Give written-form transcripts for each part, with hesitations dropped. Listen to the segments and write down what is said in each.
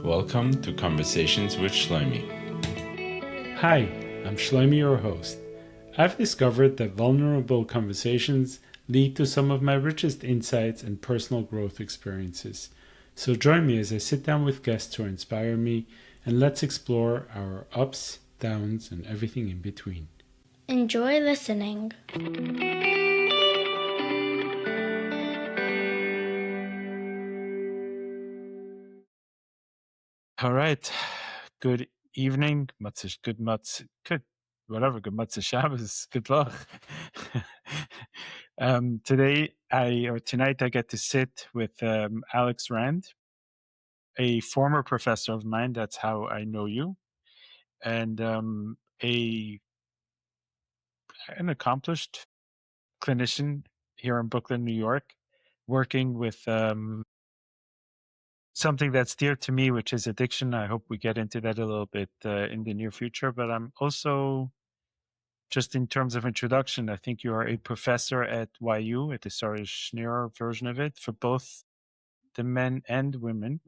Welcome to Conversations with Shlomo. Hi, I'm Shlomo, your host. I've discovered that vulnerable conversations lead to some of my richest insights and personal growth experiences. So join me as I sit down with guests who inspire me, and let's explore our ups, downs, and everything in between. Enjoy listening. All right. Good evening. Good Shabbos. Good luck. Tonight I get to sit with Alex Rand, a former professor of mine. That's how I know you, and an accomplished clinician here in Brooklyn, New York, working with something that's dear to me, which is addiction. I hope we get into that a little bit in the near future. But I'm also, just in terms of introduction, I think you are a professor at YU, at the Sarah Schneer version of it, for both the men and women,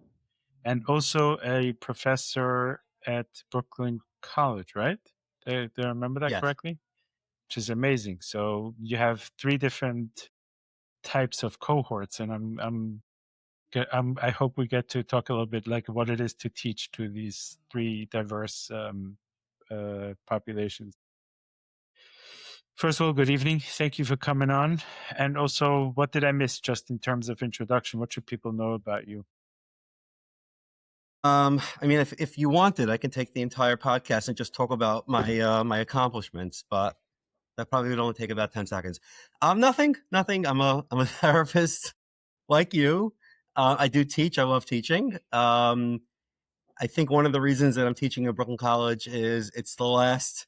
and also a professor at Brooklyn College, right? Do I remember that correctly? Which is amazing. So you have three different types of cohorts, and I hope we get to talk a little bit like what it is to teach to these three diverse populations. First of all, good evening. Thank you for coming on. And also, what did I miss just in terms of introduction? What should people know about you? If you wanted, I can take the entire podcast and just talk about my accomplishments, but that probably would only take about 10 seconds. Nothing. I'm a therapist like you. I do teach. I love teaching. I think one of the reasons that I'm teaching at Brooklyn College is it's the last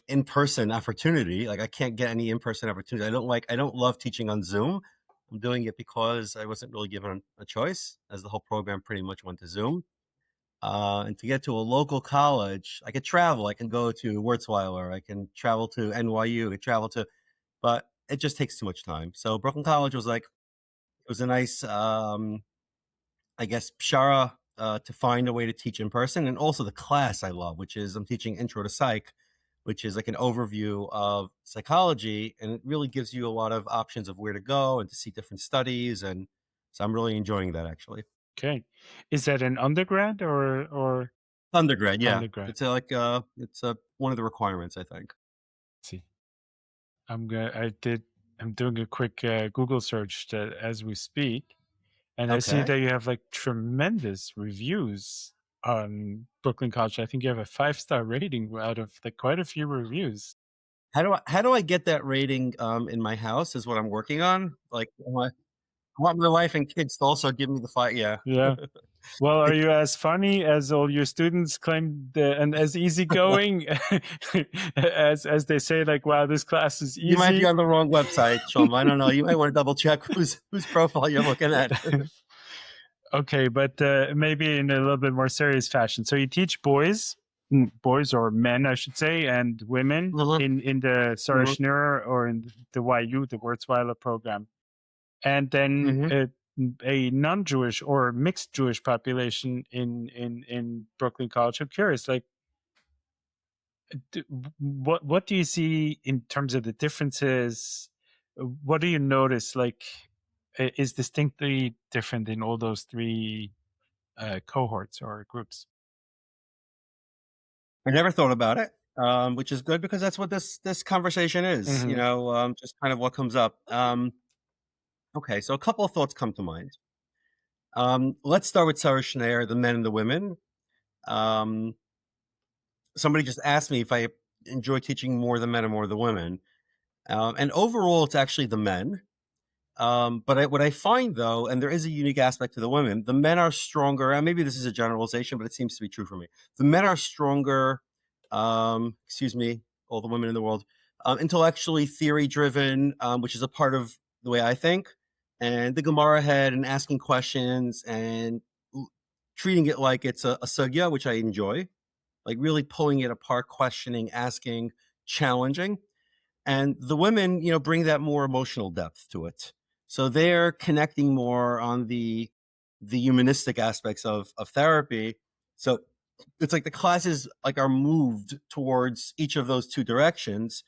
in-person opportunity. Like I can't get any in-person opportunity. I don't love teaching on Zoom. I'm doing it because I wasn't really given a choice, as the whole program pretty much went to Zoom. And to get to a local college, I could travel. I can go to Wurzweiler. I can travel to NYU. But it just takes too much time. So Brooklyn College was it was a nice, pshara to find a way to teach in person. And also the class I love, which is I'm teaching Intro to Psych, which is like an overview of psychology. And it really gives you a lot of options of where to go and to see different studies. And so I'm really enjoying that, actually. Okay. Is that an undergrad or Undergrad? Yeah. Undergrad. It's one of the requirements, I think. See, I'm doing a quick Google search as we speak, and I see that you have like tremendous reviews on Brooklyn College. I think you have a 5-star rating out of like quite a few reviews. How do I get that rating in my house is what I'm working on. Like I want my wife and kids to also give me the 5. Yeah. Well, are you as funny as all your students claim and as easygoing as they say, like, wow, this class is easy? You might be on the wrong website, Shlomo. I don't know. You might want to double check whose profile you're looking at. Okay, but maybe in a little bit more serious fashion. So you teach boys or men, I should say, and women in the Sarah Schneer or in the YU, the Wurzweiler program. And then a non-Jewish or mixed Jewish population in Brooklyn College. I'm curious, like, what do you see in terms of the differences? What do you notice, like, is distinctly different in all those three cohorts or groups? I never thought about it, which is good because that's what this conversation is. Just kind of what comes up. Okay, so a couple of thoughts come to mind. Let's start with Sarah Schneer, the men and the women. Somebody just asked me if I enjoy teaching more the men or more the women. And overall, it's actually the men. But what I find, though, and there is a unique aspect to the women, the men are stronger. And maybe this is a generalization, but it seems to be true for me. The men are stronger, all the women in the world, intellectually theory-driven, which is a part of the way I think. And the Gemara head and asking questions and treating it like it's a sugya, which I enjoy. Like really pulling it apart, questioning, asking, challenging. And the women, bring that more emotional depth to it. So they're connecting more on the the humanistic aspects of therapy. So it's like the classes like are moved towards each of those two directions.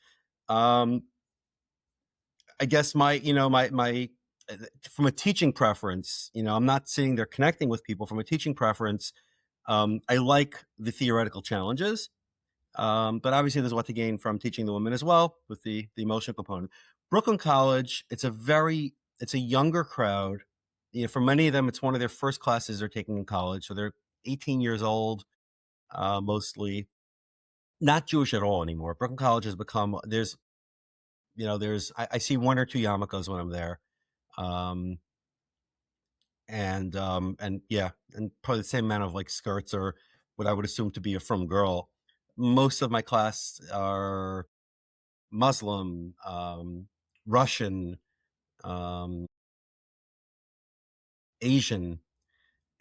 Um, I guess my from a teaching preference, I'm not sitting there connecting with people. From a teaching preference, I like the theoretical challenges, but obviously there's what to gain from teaching the women as well with the emotional component. Brooklyn College, it's a younger crowd. For many of them, it's one of their first classes they're taking in college, so they're 18 years old, mostly not Jewish at all anymore. Brooklyn College has become I see one or two yarmulkes when I'm there, um, and yeah, and probably the same amount of like skirts or what I would assume to be a frum girl. Most of my class are Muslim, Russian, um, Asian,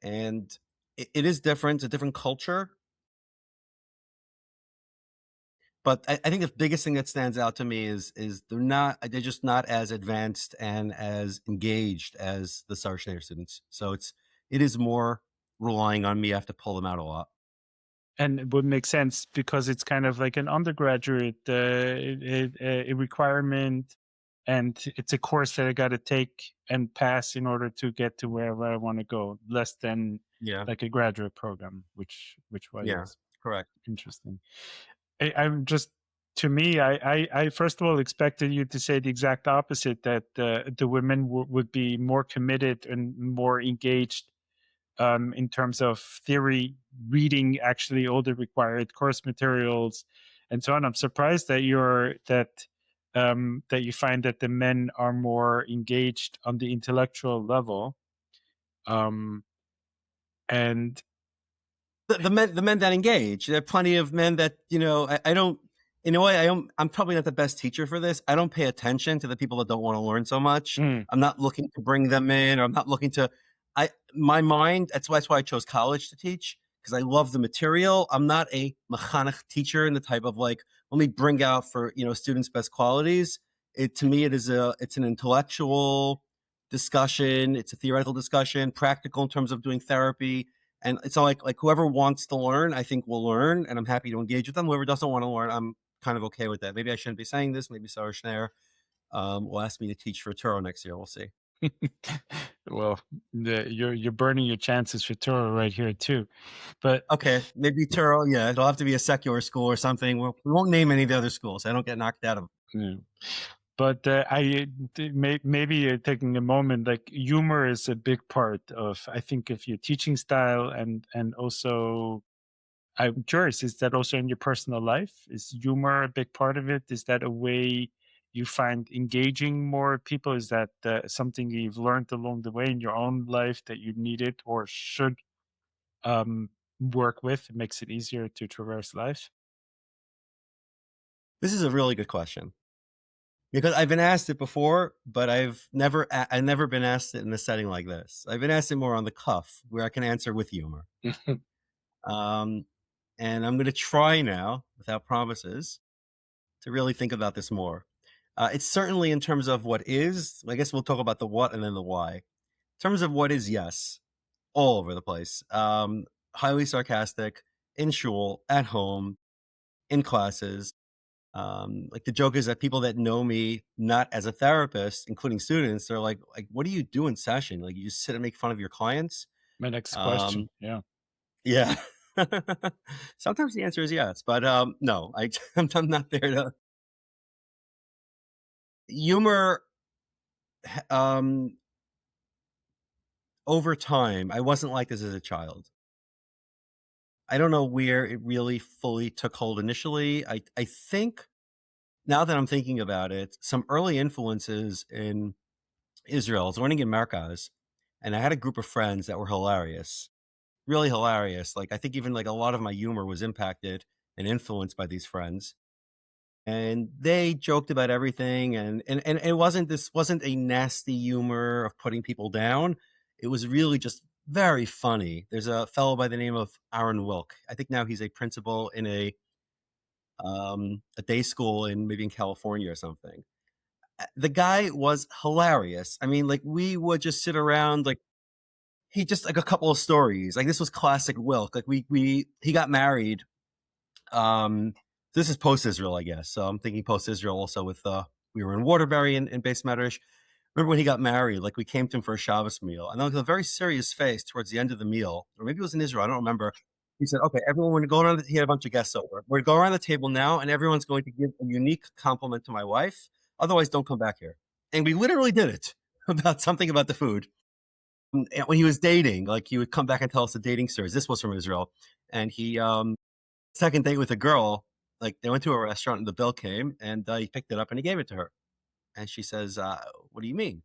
and it is different. It's a different culture. But I think the biggest thing that stands out to me is they're just not as advanced and as engaged as the Sarshner students. So it is more relying on me. I have to pull them out a lot. And it would make sense because it's kind of like an undergraduate a requirement, and it's a course that I got to take and pass in order to get to wherever I want to go, less than Yeah, like a graduate program, which why yeah, is correct. interesting. I'm just, to me, I first of all expected you to say the exact opposite, that the women would be more committed and more engaged in terms of theory, reading actually all the required course materials, and so on. I'm surprised that that you find that the men are more engaged on the intellectual level, um, and The men that engage. There are plenty of men that I don't. In a way, I'm probably not the best teacher for this. I don't pay attention to the people that don't want to learn so much. mm, I'm not looking to bring them in, or I'm not looking to. My mind. That's why I chose college to teach, because I love the material. I'm not a mechanech teacher in the type of like, let me bring out for students' best qualities. To me, it's an intellectual discussion. It's a theoretical discussion, practical in terms of doing therapy. And it's all like whoever wants to learn, I think will learn, and I'm happy to engage with them. Whoever doesn't want to learn, I'm kind of okay with that. Maybe I shouldn't be saying this. Maybe Sarah Schneer will ask me to teach for Turo next year. We'll see. well, you're burning your chances for Toro right here too, but Okay, maybe Turo. Yeah, it'll have to be a secular school or something. We won't name any of the other schools. So I don't get knocked out of. yeah. But maybe you're taking a moment. Like humor is a big part of, I think, of your teaching style, and also I'm curious, is that also in your personal life? Is humor a big part of it? Is that a way you find engaging more people? Is that something you've learned along the way in your own life that you needed or should um, work with? It makes it easier to traverse life. This is a really good question, because I've been asked it before, but I've never been asked it in a setting like this. I've been asked it more on the cuff, where I can answer with humor. Um, and I'm going to try now, without promises, to really think about this more. It's certainly in terms of what is. I guess we'll talk about the what and then the why. In terms of what is, yes, all over the place. Highly sarcastic, in shul, at home, in classes. Like the joke is that people that know me not as a therapist, including students, they're like, what do you do in session? Like, you just sit and make fun of your clients? My next question. Um, Yeah. yeah. Sometimes the answer is yes, but no, I'm not there to humor. Um, over time, I wasn't like this as a child. I don't know where it really fully took hold initially. I think, now that I'm thinking about it, some early influences in Israel. I was learning in Merkaz, and I had a group of friends that were hilarious, really hilarious. Like, I think even like a lot of my humor was impacted and influenced by these friends. And they joked about everything, and this wasn't a nasty humor of putting people down. It was really just very funny. There's a fellow by the name of Aaron Wilk. I think now he's a principal in a day school maybe in California or something. The guy was hilarious. I mean, like, we would just sit around, like, he just like a couple of stories. Like this was classic Wilk. Like he got married. This is post Israel, I guess. So I'm thinking post Israel also with we were in Waterbury in Base Medrash. Remember when he got married? Like we came to him for a Shabbos meal, and then with a very serious face towards the end of the meal, or maybe it was in Israel, I don't remember. He said, "Okay, everyone, we're going to go around." He had a bunch of guests over. We're going to go around the table now, and everyone's going to give a unique compliment to my wife. Otherwise, don't come back here. And we literally did it about something about the food. And when he was dating, like he would come back and tell us the dating stories. This was from Israel, and he second date with a girl. Like they went to a restaurant, and the bill came, and he picked it up and he gave it to her. And she says, "What do you mean?"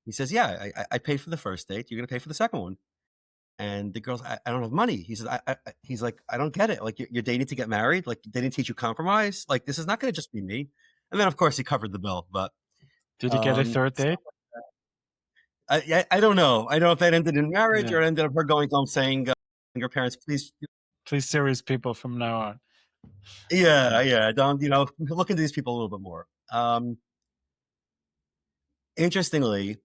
He says, "Yeah, I paid for the first date. You're going to pay for the second one." And the girl's, I don't have money. He says, he's like, "I don't get it. Like you're dating to get married. Like they didn't teach you compromise. Like this is not going to just be me." And then of course he covered the bill. But Did he get a third date? I don't know. I don't know if that ended in marriage Yeah. or ended up her going home saying, "Your parents, please." Please, serious people from now on. Yeah. Don't look into these people a little bit more. Interestingly,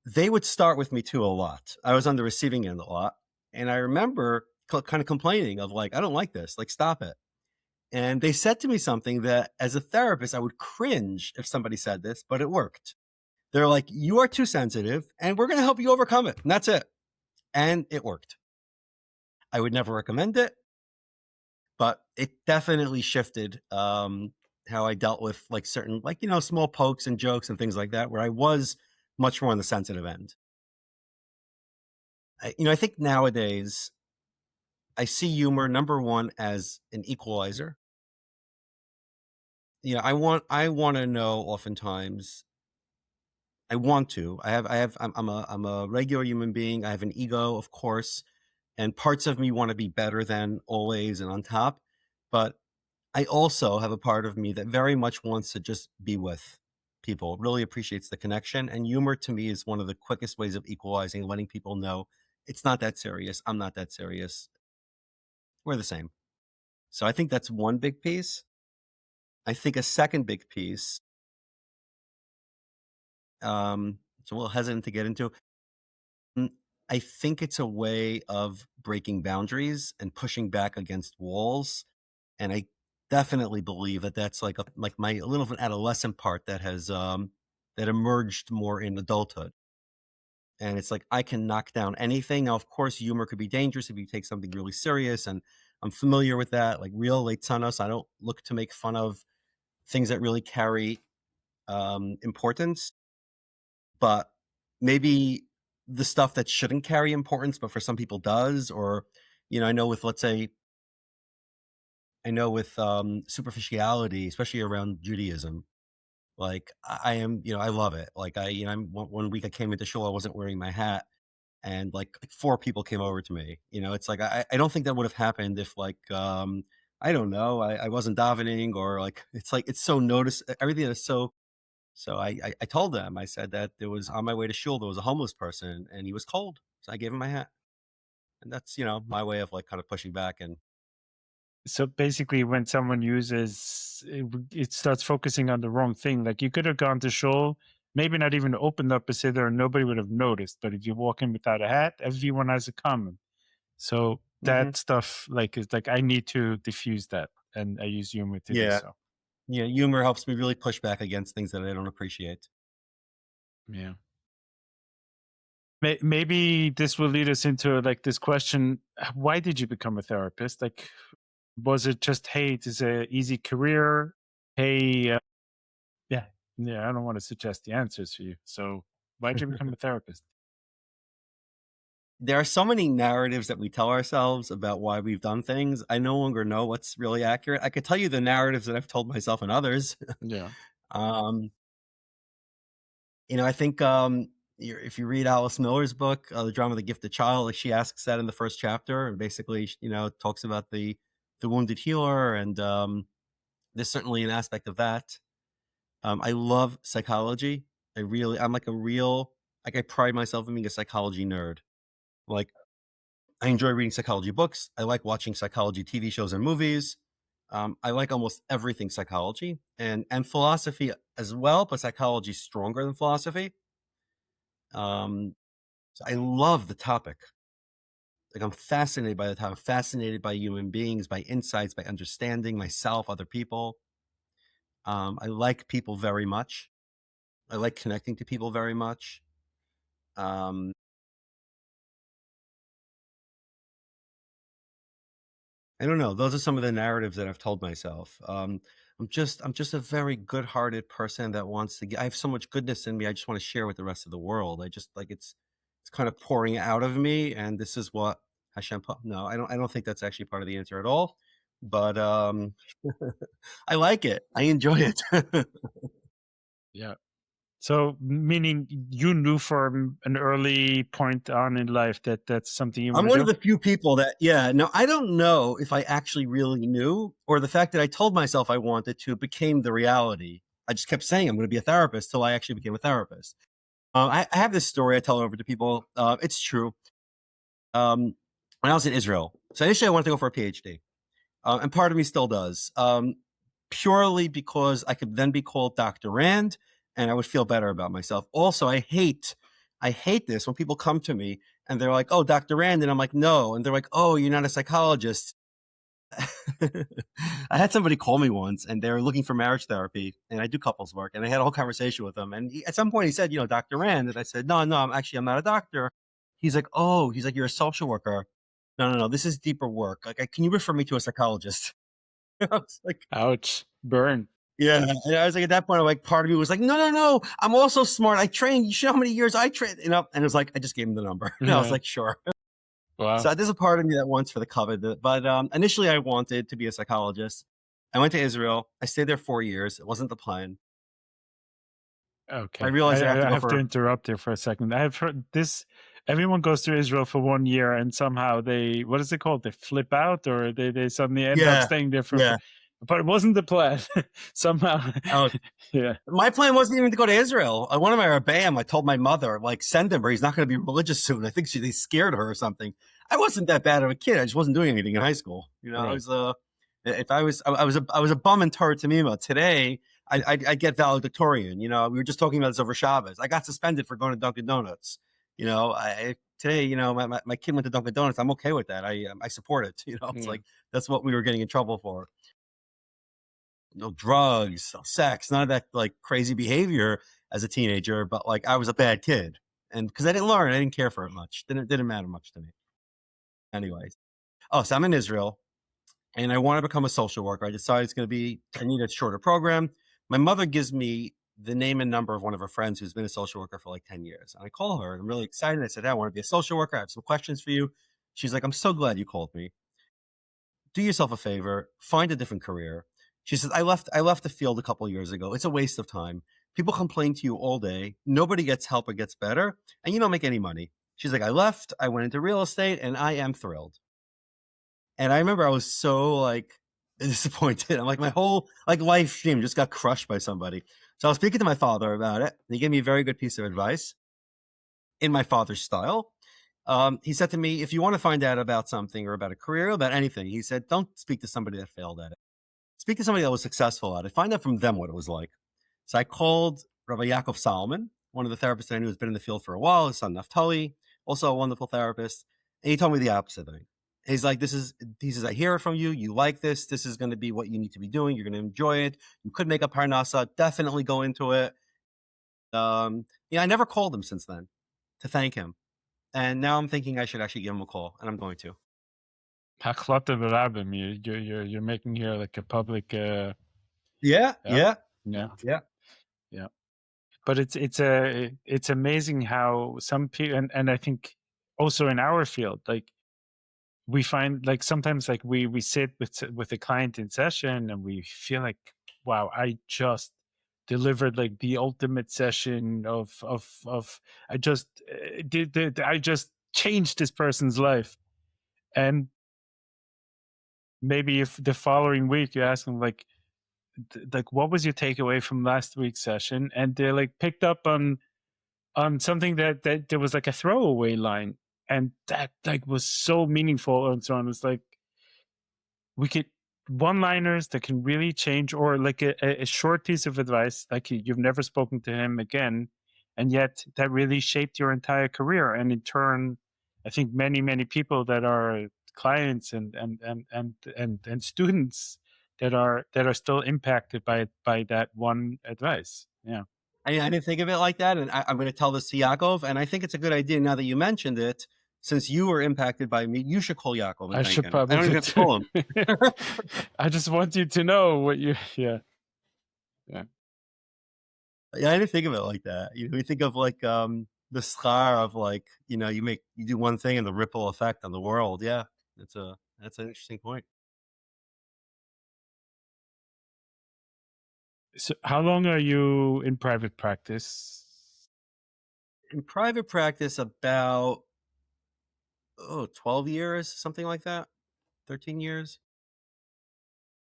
they would start with me too a lot. I was on the receiving end a lot. And I remember kind of complaining of like, "I don't like this, like, stop it." And they said to me something that as a therapist, I would cringe if somebody said this, but it worked. They're like, "You are too sensitive and we're going to help you overcome it." And that's it. And it worked. I would never recommend it, but it definitely shifted how I dealt with like certain, like, small pokes and jokes and things like that, where I was much more on the sensitive end. I think nowadays I see humor, number one, as an equalizer. I want to know oftentimes. I'm a regular human being. I have an ego, of course, and parts of me want to be better than always and on top. But I also have a part of me that very much wants to just be with people, really appreciates the connection. And humor to me is one of the quickest ways of equalizing, letting people know it's not that serious. I'm not that serious. We're the same. So I think that's one big piece. I think a second big piece, so I'm a little hesitant to get into. Mm, I think it's a way of breaking boundaries and pushing back against walls. And I definitely believe that that's like my little of an adolescent part that has that emerged more in adulthood. And it's like I can knock down anything. Now, of course, humor could be dangerous if you take something really serious, and I'm familiar with that. Like real late sanos, I don't look to make fun of things that really carry importance, but maybe the stuff that shouldn't carry importance, but for some people does. Or, I know with, let's say, superficiality, especially around Judaism. Like I am, I love it. Like one week I came into shul, I wasn't wearing my hat, and like 4 people came over to me. It's like I don't think that would have happened if like I don't know, I wasn't davening, or like it's like it's so notice everything is so. So I told them, I said that there was on my way to shul there was a homeless person and he was cold, so I gave him my hat, and that's my way of like kind of pushing back. And So basically, when someone uses it starts focusing on the wrong thing. Like you could have gone to shul, maybe not even opened up a siddur, and nobody would have noticed. But if you walk in without a hat, everyone has a comment. So Mhm. that stuff, like, is like I need to diffuse that, and I use humor to do Yeah, so. humor helps me really push back against things that I don't appreciate. Yeah. Maybe this will lead us into like this question: why did you become a therapist? Like, was it just, hey, it is a easy career? Hey, yeah, I don't want to suggest the answers for you. So, why did you become a therapist? There are so many narratives that we tell ourselves about why we've done things. I no longer know what's really accurate. I could tell you the narratives that I've told myself and others. Yeah. um, I think if you read Alice Miller's book, The Drama of the Gifted Child, like she asks that in the first chapter, and basically, talks about the wounded healer, and there's certainly an aspect of that. I love psychology. I'm like I pride myself in being a psychology nerd. Like, I enjoy reading psychology books. I like watching psychology TV shows and movies. I like almost everything psychology and philosophy as well, but psychology is stronger than philosophy. Um, So I love the topic. Like, I'm fascinated by the topic. I'm fascinated by human beings, by insights, by understanding myself, other people. I like people very much. I like connecting to people very much. Um, I don't know. Those are some of the narratives that I've told myself. I'm just a very good-hearted person that wants to. I have so much goodness in me. I just want to share with the rest of the world. I just like it's kind of pouring out of me, and this is what Hashem put. No, I don't think that's actually part of the answer at all. But I like it. I enjoy it. Yeah. So, meaning you knew from an early point on in life that that's something you want I'm to one of do? the few people that, yeah, no, I don't know if I actually really knew, or the fact that I told myself I wanted to became the reality. I just kept saying I'm going to be a therapist till I actually became a therapist. I have this story I tell over to people. It's true. When I was in Israel, so initially I wanted to go for a PhD, and part of me still does, purely because I could then be called Dr. Rand, and I would feel better about myself. Also, I hate this when people come to me and they're like, "Oh, Dr. Rand," and I'm like, "No," and they're like, "Oh, you're not a psychologist." I had somebody call me once, and they were looking for marriage therapy, and I do couples work, and I had a whole conversation with them. And at some point, he said, "Dr. Rand," and I said, "No, no, I'm not a doctor." He's like, "Oh," he's like, "You're a social worker." No, no, no, this is deeper work. Like, can you refer me to a psychologist? I was like, Ouch. Burn. yeah. And I was like, at that point, I'm like, part of me was like, no, no, no, I'm also smart. I trained. You should know how many years I trained, And it was like, I just gave him the number. And I was like, sure. Wow. So there's a part of me that wants for the covet, but initially I wanted to be a psychologist. I went to Israel. I stayed there 4 years. It wasn't the plan. I Okay. realized I have to I go have to for, interrupt here for a second. I have heard this. Everyone goes to Israel for 1 year and somehow they, what is it called? They flip out or they suddenly end up yeah, staying there yeah. but it wasn't the plan. Somehow. Oh, Yeah. my plan wasn't even to go to Israel. One of my Rebbeim, I told my mother, like, send him, or he's not going to be religious soon. I think they scared her or something. I wasn't that bad of a kid. I just wasn't doing anything in high school. I Right. was if I was a bum in Torah Tamima. Today, I get valedictorian. We were just talking about this over Shabbos. I got suspended for going to Dunkin' Donuts. Today, my kid went to Dunkin' Donuts. I'm okay with that. I support it. It's Yeah. like that's what we were getting in trouble for. No drugs, no sex, none of that like crazy behavior as a teenager. But like I was a bad kid, and because I didn't learn, I didn't care for it much. Didn't matter much to me. Anyways, so I'm in Israel, and I want to become a social worker. I decided I need a shorter program. My mother gives me the name and number of one of her friends who's been a social worker for like 10 years. And I call her, and I'm really excited. I said, "Hey, I want to be a social worker. I have some questions for you." She's like, "I'm so glad you called me. Do yourself a favor, find a different career." She says, I left the field a couple of years ago. It's a waste of time. People complain to you all day. Nobody gets help or gets better, and you don't make any money. She's like, I left, I went into real estate, and I am thrilled. And I remember I was so like disappointed. I'm like, my whole like life dream just got crushed by somebody. So I was speaking to my father about it. And he gave me a very good piece of advice in my father's style. He said to me, if you want to find out about something or about a career, or about anything, he said, don't speak to somebody that failed at it. Speak to somebody that was successful at it. Find out from them what it was like. So I called Rabbi Yaakov Solomon, one of the therapists I knew who's been in the field for a while, his son Naftali, also a wonderful therapist. And he told me the opposite thing. He's like, he says, I hear it from you. You like this. This is going to be what you need to be doing. You're going to enjoy it. You could make a parnasa. Definitely go into it. I never called him since then to thank him. And now I'm thinking I should actually give him a call, and I'm going to. Haklata Barabim. You're making here like a public Yeah. yeah. Yeah. Yeah. Yeah. Yeah. But it's amazing how some people and I think also in our field, like we find like sometimes like we sit with a client in session and we feel like, wow, I just delivered like the ultimate session of I just I just changed this person's life. And maybe if the following week you ask them like what was your takeaway from last week's session, and they're like picked up on something that there was like a throwaway line, and that like was so meaningful and so on. It's like we could one-liners that can really change, or like a short piece of advice, like you've never spoken to him again, and yet that really shaped your entire career. And in turn, I think many people that are clients and students that are still impacted by that one advice. Yeah. I didn't think of it like that, and I'm going to tell this to Yaakov, and I think it's a good idea now that you mentioned it. Since you were impacted by me, you should call Yaakov and I thank should him. I don't probably even have to call him. I just want you to know what you yeah. Yeah, I didn't think of it like that. We think of like the schar of like, you do one thing and the ripple effect on the world. Yeah, that's an interesting point. So how long are you in private practice? In private practice, about 12 years, something like that. 13 years.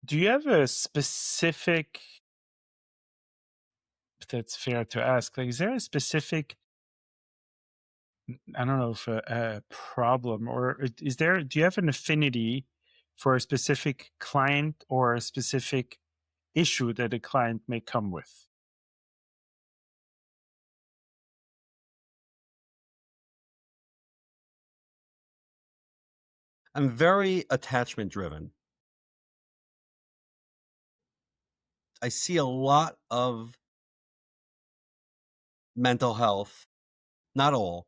Do you have a specific, if that's fair to ask, like, is there a specific, I don't know if a problem, or do you have an affinity for a specific client or a specific issue that a client may come with? I'm very attachment driven. I see a lot of mental health, not all.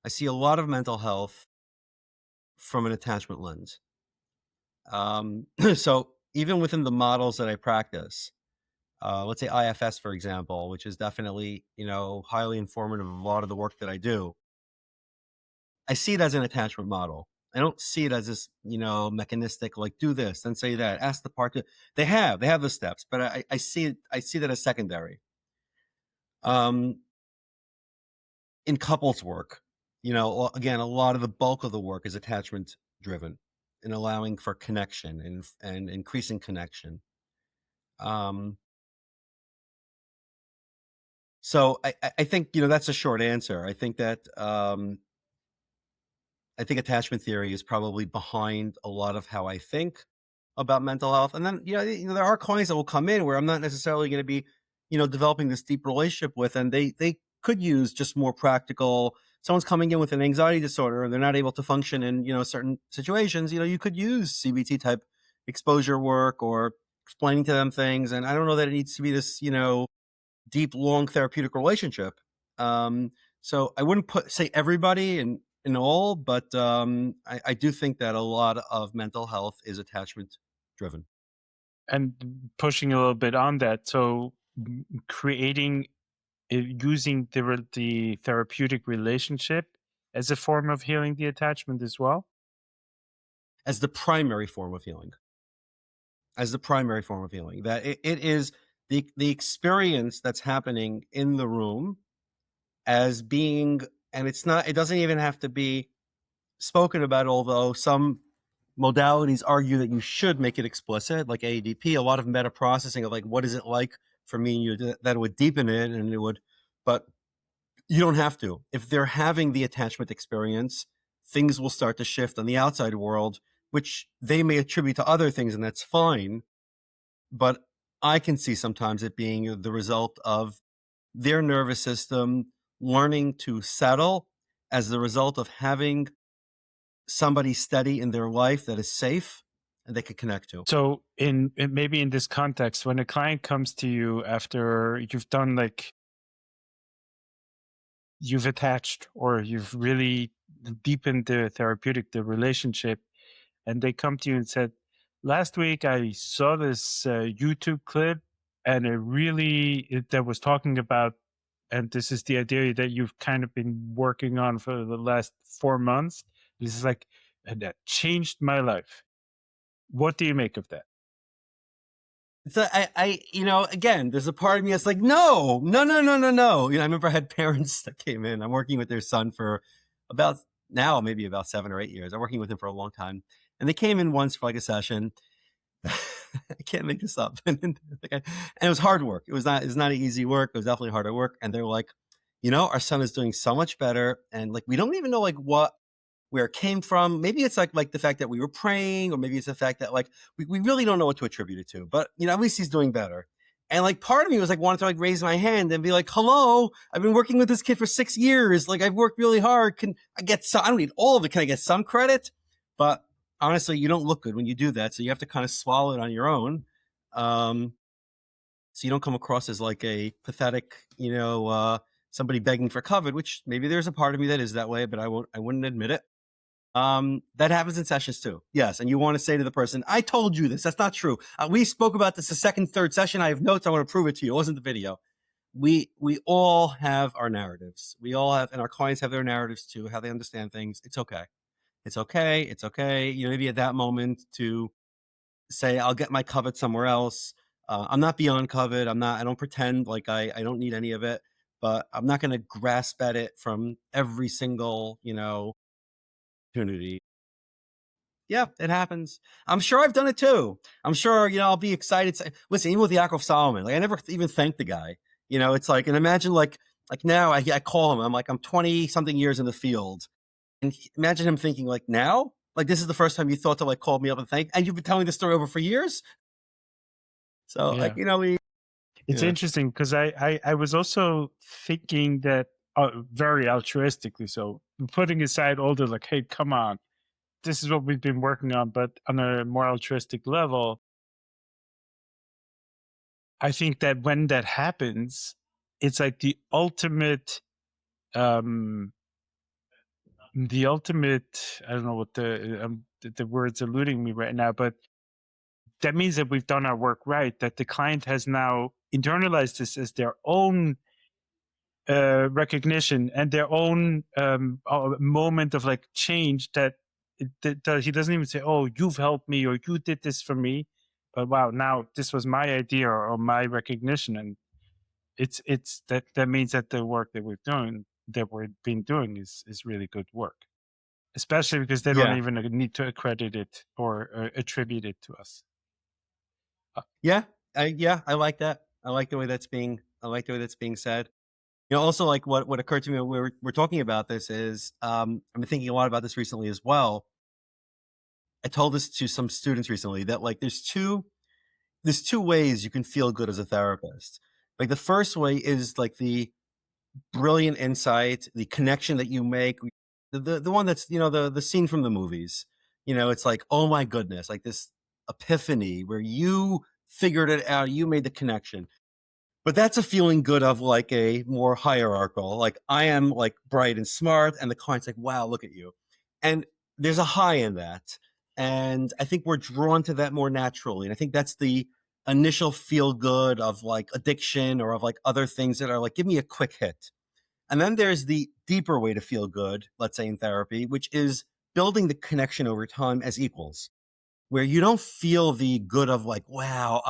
I see a lot of mental health from an attachment lens. So even within the models that I practice, let's say IFS, for example, which is definitely, highly informative of a lot of the work that I do, I see it as an attachment model. I don't see it as this, mechanistic, like do this, then say that, ask the part to, they have the steps, but I see that as secondary. In couples work, again, a lot of the bulk of the work is attachment driven and allowing for connection and increasing connection. So I think, that's a short answer. I think that, I think attachment theory is probably behind a lot of how I think about mental health. And then, there are clients that will come in where I'm not necessarily going to be, developing this deep relationship with, and they could use just more practical. Someone's coming in with an anxiety disorder and they're not able to function in, certain situations. You could use CBT type exposure work or explaining to them things. And I don't know that it needs to be this, deep, long therapeutic relationship. So I wouldn't say everybody in all, but I do think that a lot of mental health is attachment driven. And pushing a little bit on that, so creating, using the therapeutic relationship as a form of healing the attachment as well? As the primary form of healing. That it is the experience that's happening in the room as being, and it doesn't even have to be spoken about, although some modalities argue that you should make it explicit, like AEDP, a lot of meta processing of like, what is it like for me and you, that would deepen it, and it would, but you don't have to. If they're having the attachment experience, things will start to shift on the outside world, which they may attribute to other things, and that's fine. But I can see sometimes it being the result of their nervous system learning to settle as the result of having somebody steady in their life that is safe and they could connect to. So maybe in this context, when a client comes to you after you've done, like, you've attached or you've really deepened the relationship, and they come to you and said, last week I saw this YouTube clip and that was talking about, and this is the idea that you've kind of been working on for the last 4 months. This is like, and that changed my life. What do you make of that? So again, there's a part of me that's like, no. I remember I had parents that came in. I'm working with their son for maybe about 7 or 8 years. I'm working with him for a long time. And they came in once for like a session. I can't make this up. And it was hard work. It's not easy work. It was definitely harder work. And they're like, our son is doing so much better. And like, we don't even know like where it came from. Maybe it's like the fact that we were praying, or maybe it's the fact that like we really don't know what to attribute it to, but at least he's doing better. And like part of me was like wanted to like raise my hand and be like, hello, I've been working with this kid for 6 years. Like I've worked really hard. Can I get some, I don't need all of it. Can I get some credit? But honestly, you don't look good when you do that. So you have to kind of swallow it on your own. So you don't come across as like a pathetic, somebody begging for cover, which maybe there's a part of me that is that way, but I wouldn't admit it. That happens in sessions too. Yes. And you want to say to the person, I told you this. That's not true. We spoke about this the second, third session. I have notes. I want to prove it to you. It wasn't the video. We all have our narratives. We all have, and our clients have their narratives too, how they understand things. It's okay. It's okay. It's okay. Maybe at that moment to say, I'll get my covet somewhere else. I'm not beyond covet. I don't pretend like I don't need any of it, but I'm not going to grasp at it from every single, opportunity. Yeah, it happens. I'm sure I've done it too. I'm sure, I'll be excited. Listen, even with the Ark of Solomon, like I never even thanked the guy. It's like, and imagine like now I call him. I'm like, I'm 20 something years in the field. And imagine him thinking like now, like this is the first time you thought to like call me up and thank, and you've been telling this story over for years. So Yeah. like, It's interesting because I was also thinking that very altruistically. So putting aside all the like, hey, come on, this is what we've been working on, but on a more altruistic level, I think that when that happens, it's like the ultimate, I don't know what the word's eluding me right now, but that means that we've done our work right, that the client has now internalized this as their own recognition and their own moment of like change that he doesn't even say, oh, you've helped me or you did this for me, but wow, now this was my idea or my recognition. And it's that means that the work that we've been doing is really good work, especially because they don't even need to accredit it or attribute it to us. I like that. I like the way that's being said. Also like what occurred to me when we're talking about this is, I've been thinking a lot about this recently as well. I told this to some students recently that like there's two ways you can feel good as a therapist. Like the first way is like the brilliant insight, the connection that you make, the one that's, the scene from the movies. It's like, oh my goodness, like this epiphany where you figured it out, you made the connection. But that's a feeling good of like a more hierarchical, like I am like bright and smart, and the client's like, wow, look at you. And there's a high in that. And I think we're drawn to that more naturally. And I think that's the initial feel good of like addiction or of like other things that are like, give me a quick hit. And then there's the deeper way to feel good, let's say in therapy, which is building the connection over time as equals, where you don't feel the good of like, wow,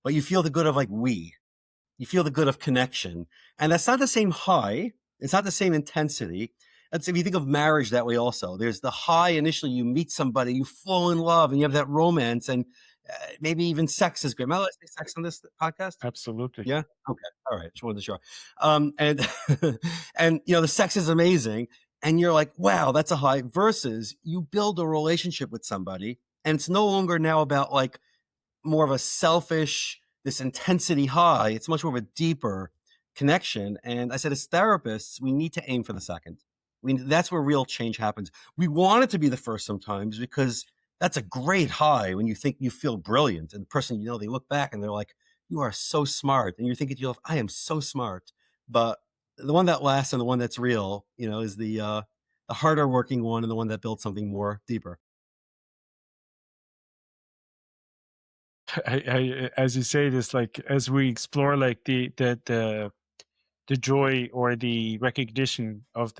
but you feel the good of like we. You feel the good of connection. And that's not the same high. It's not the same intensity. That's if you think of marriage that way also. There's the high initially, you meet somebody, you fall in love, and you have that romance, and maybe even sex is great. Am I allowed to say sex on this podcast? Absolutely. Yeah? Okay. All right. Just wanted to show. And, and, the sex is amazing. And you're like, wow, that's a high, versus you build a relationship with somebody, and it's no longer now about like more of a selfish, this intensity high. It's much more of a deeper connection. And I said, as therapists, we need to aim for the second. That's where real change happens. We want it to be the first sometimes because that's a great high when you think you feel brilliant. And the person, they look back and they're like, you are so smart. And you're thinking to yourself, I am so smart. But the one that lasts and the one that's real, is the harder working one and the one that builds something more deeper. As you say this, like as we explore like the joy or the recognition of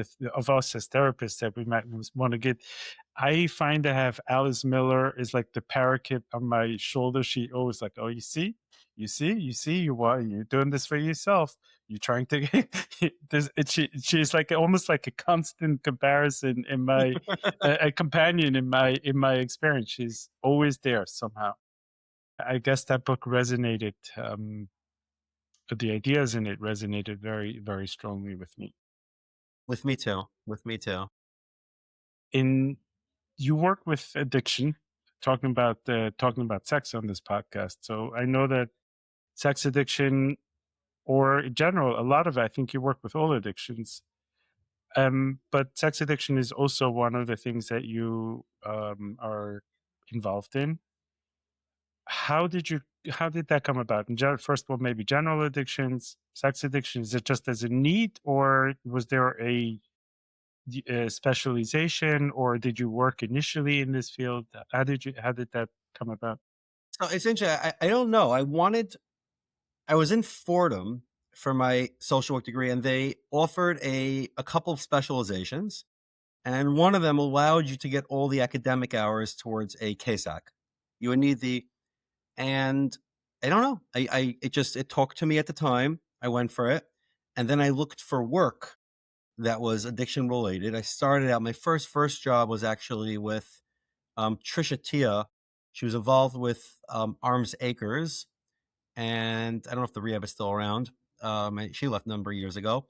us as therapists that we might want to get, I find to have Alice Miller is like the parakeet on my shoulder. She always like, oh, you see, you're doing this for yourself. You're trying to she's like almost like a constant comparison in my a companion in my experience. She's always there somehow. I guess that book resonated. The ideas in it resonated very, very strongly with me. With me too. You work with addiction, talking about sex on this podcast. So I know that sex addiction, or in general, a lot of it, I think you work with all addictions. But sex addiction is also one of the things that you are involved in. How did that come about? First of all, maybe general addictions, sex addiction, is it just as a need, or was there a specialization, or did you work initially in this field? How did that come about? So essentially, I don't know. I was in Fordham for my social work degree, and they offered a couple of specializations, and one of them allowed you to get all the academic hours towards a KSAC. You would need and I don't know. It talked to me at the time. I went for it, and then I looked for work that was addiction related. I started out, my first job was actually with Trisha Tia. She was involved with Arms Acres, and I don't know if the rehab is still around. She left a number of years ago.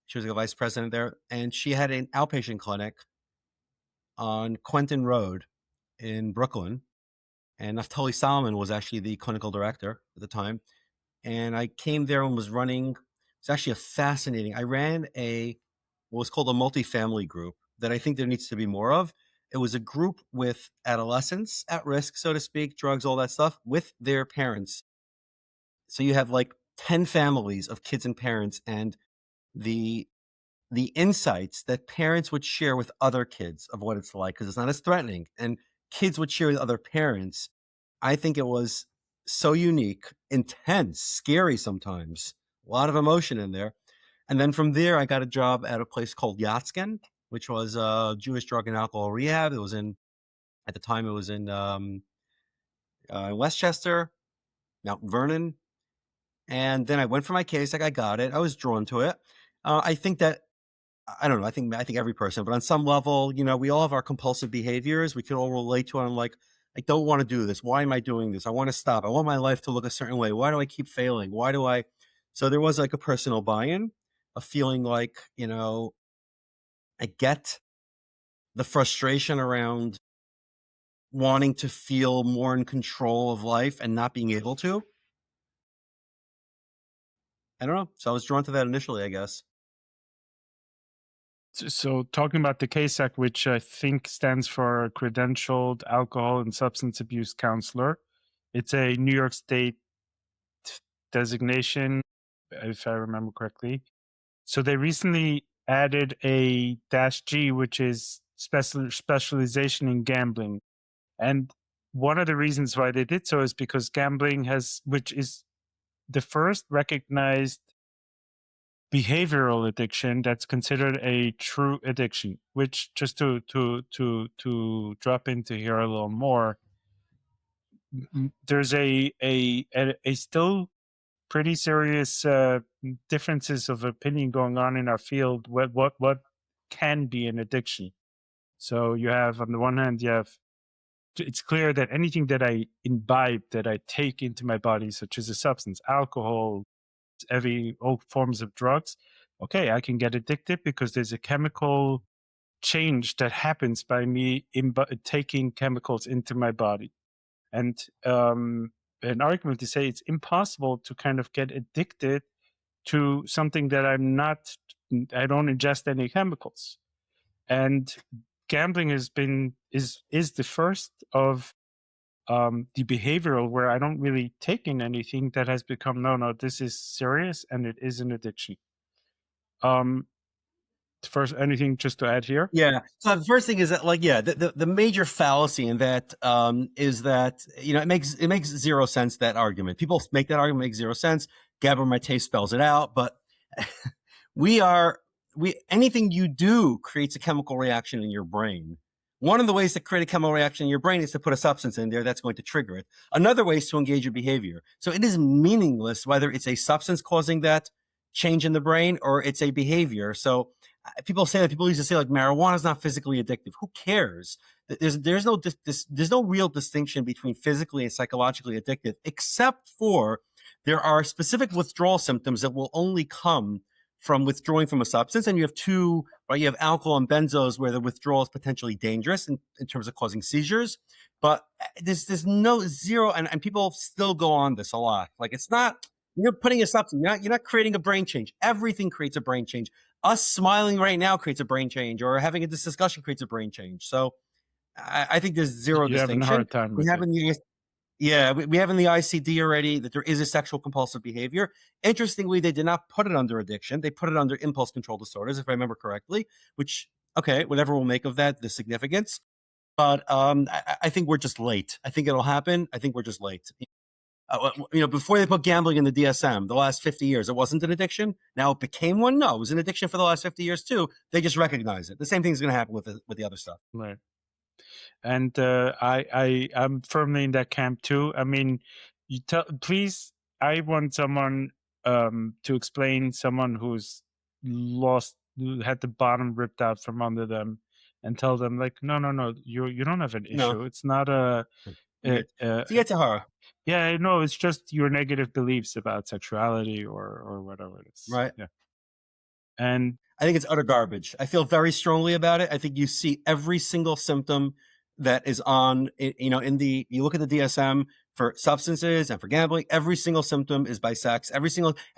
She was a vice president there, and she had an outpatient clinic on Quentin Road in Brooklyn. And Naftali Solomon was actually the clinical director at the time. And I came there and was running. It's actually I ran what was called a multifamily group that I think there needs to be more of. It was a group with adolescents at risk, so to speak, drugs, all that stuff, with their parents. So you have like 10 families of kids and parents, and the insights that parents would share with other kids of what it's like, because it's not as threatening, and kids would share with other parents. I think it was so unique, intense, scary sometimes, a lot of emotion in there. And then from there, I got a job at a place called Yatskin, which was a Jewish drug and alcohol rehab. At the time, it was in Westchester, Mount Vernon. And then I went for my case, like I got it. I was drawn to it. I think that, I don't know, I think every person, but on some level, we all have our compulsive behaviors. We can all relate to it. I'm like, I don't want to do this. Why am I doing this? I want to stop. I want my life to look a certain way. Why do I keep failing? So there was like a personal buy-in, a feeling like, I get the frustration around wanting to feel more in control of life and not being able to. I don't know. So I was drawn to that initially, I guess. So talking about the KSAC, which I think stands for Credentialed Alcohol and Substance Abuse Counselor, it's a New York State designation, if I remember correctly. So they recently added a -G, which is specialization in gambling. And one of the reasons why they did so is because gambling which is the first recognized behavioral addiction that's considered a true addiction. Which, just to drop into here a little more, there's a still pretty serious differences of opinion going on in our field. What can be an addiction? So you have, on the one hand, it's clear that anything that I imbibe, that I take into my body, such as a substance, alcohol, all forms of drugs, okay, I can get addicted because there's a chemical change that happens by me taking chemicals into my body. And an argument to say it's impossible to kind of get addicted to something that I don't ingest any chemicals. And gambling is the first of the behavioral, where I don't really take in anything, that has become, no, this is serious and it is an addiction. First, anything just to add here? Yeah. So the first thing is that, like, the major fallacy in that is that, it makes zero sense, that argument. People make that argument, make zero sense. Gabor Mate spells it out, but anything you do creates a chemical reaction in your brain. One of the ways to create a chemical reaction in your brain is to put a substance in there that's going to trigger it. Another way is to engage your behavior. So it is meaningless whether it's a substance causing that change in the brain or it's a behavior. So people used to say, like, marijuana is not physically addictive. Who cares? There's no real distinction between physically and psychologically addictive, except for there are specific withdrawal symptoms that will only come from withdrawing from a substance, and you have two, right? You have alcohol and benzos where the withdrawal is potentially dangerous in terms of causing seizures. But there's no zero, and people still go on this a lot. Like, it's not, you're putting a substance, you're not creating a brain change. Everything creates a brain change. Us smiling right now creates a brain change, or having this discussion creates a brain change. So I think there's zero You're having a distinction. hard time We with have it. in the we have in the ICD already that there is a sexual compulsive behavior. Interestingly, they did not put it under addiction. They put it under impulse control disorders, if I remember correctly, which, okay, whatever we'll make of that, the significance. But I think we're just late. I think it'll happen. I think we're just late. Before they put gambling in the DSM, the last 50 years, it wasn't an addiction. Now it became one. No, it was an addiction for the last 50 years too. They just recognize it. The same thing's going to happen with the other stuff. Right. And I'm firmly in that camp too. I mean, please, I want someone to explain, someone who's who had the bottom ripped out from under them, and tell them, like, no, you don't have an issue. No. It's not a Tahara. yeah, no, it's just your negative beliefs about sexuality or whatever it is. Right. Yeah. And I think it's utter garbage. I feel very strongly about it. I think you see every single symptom that is on, you look at the DSM for substances and for gambling, every single symptom is by sex, and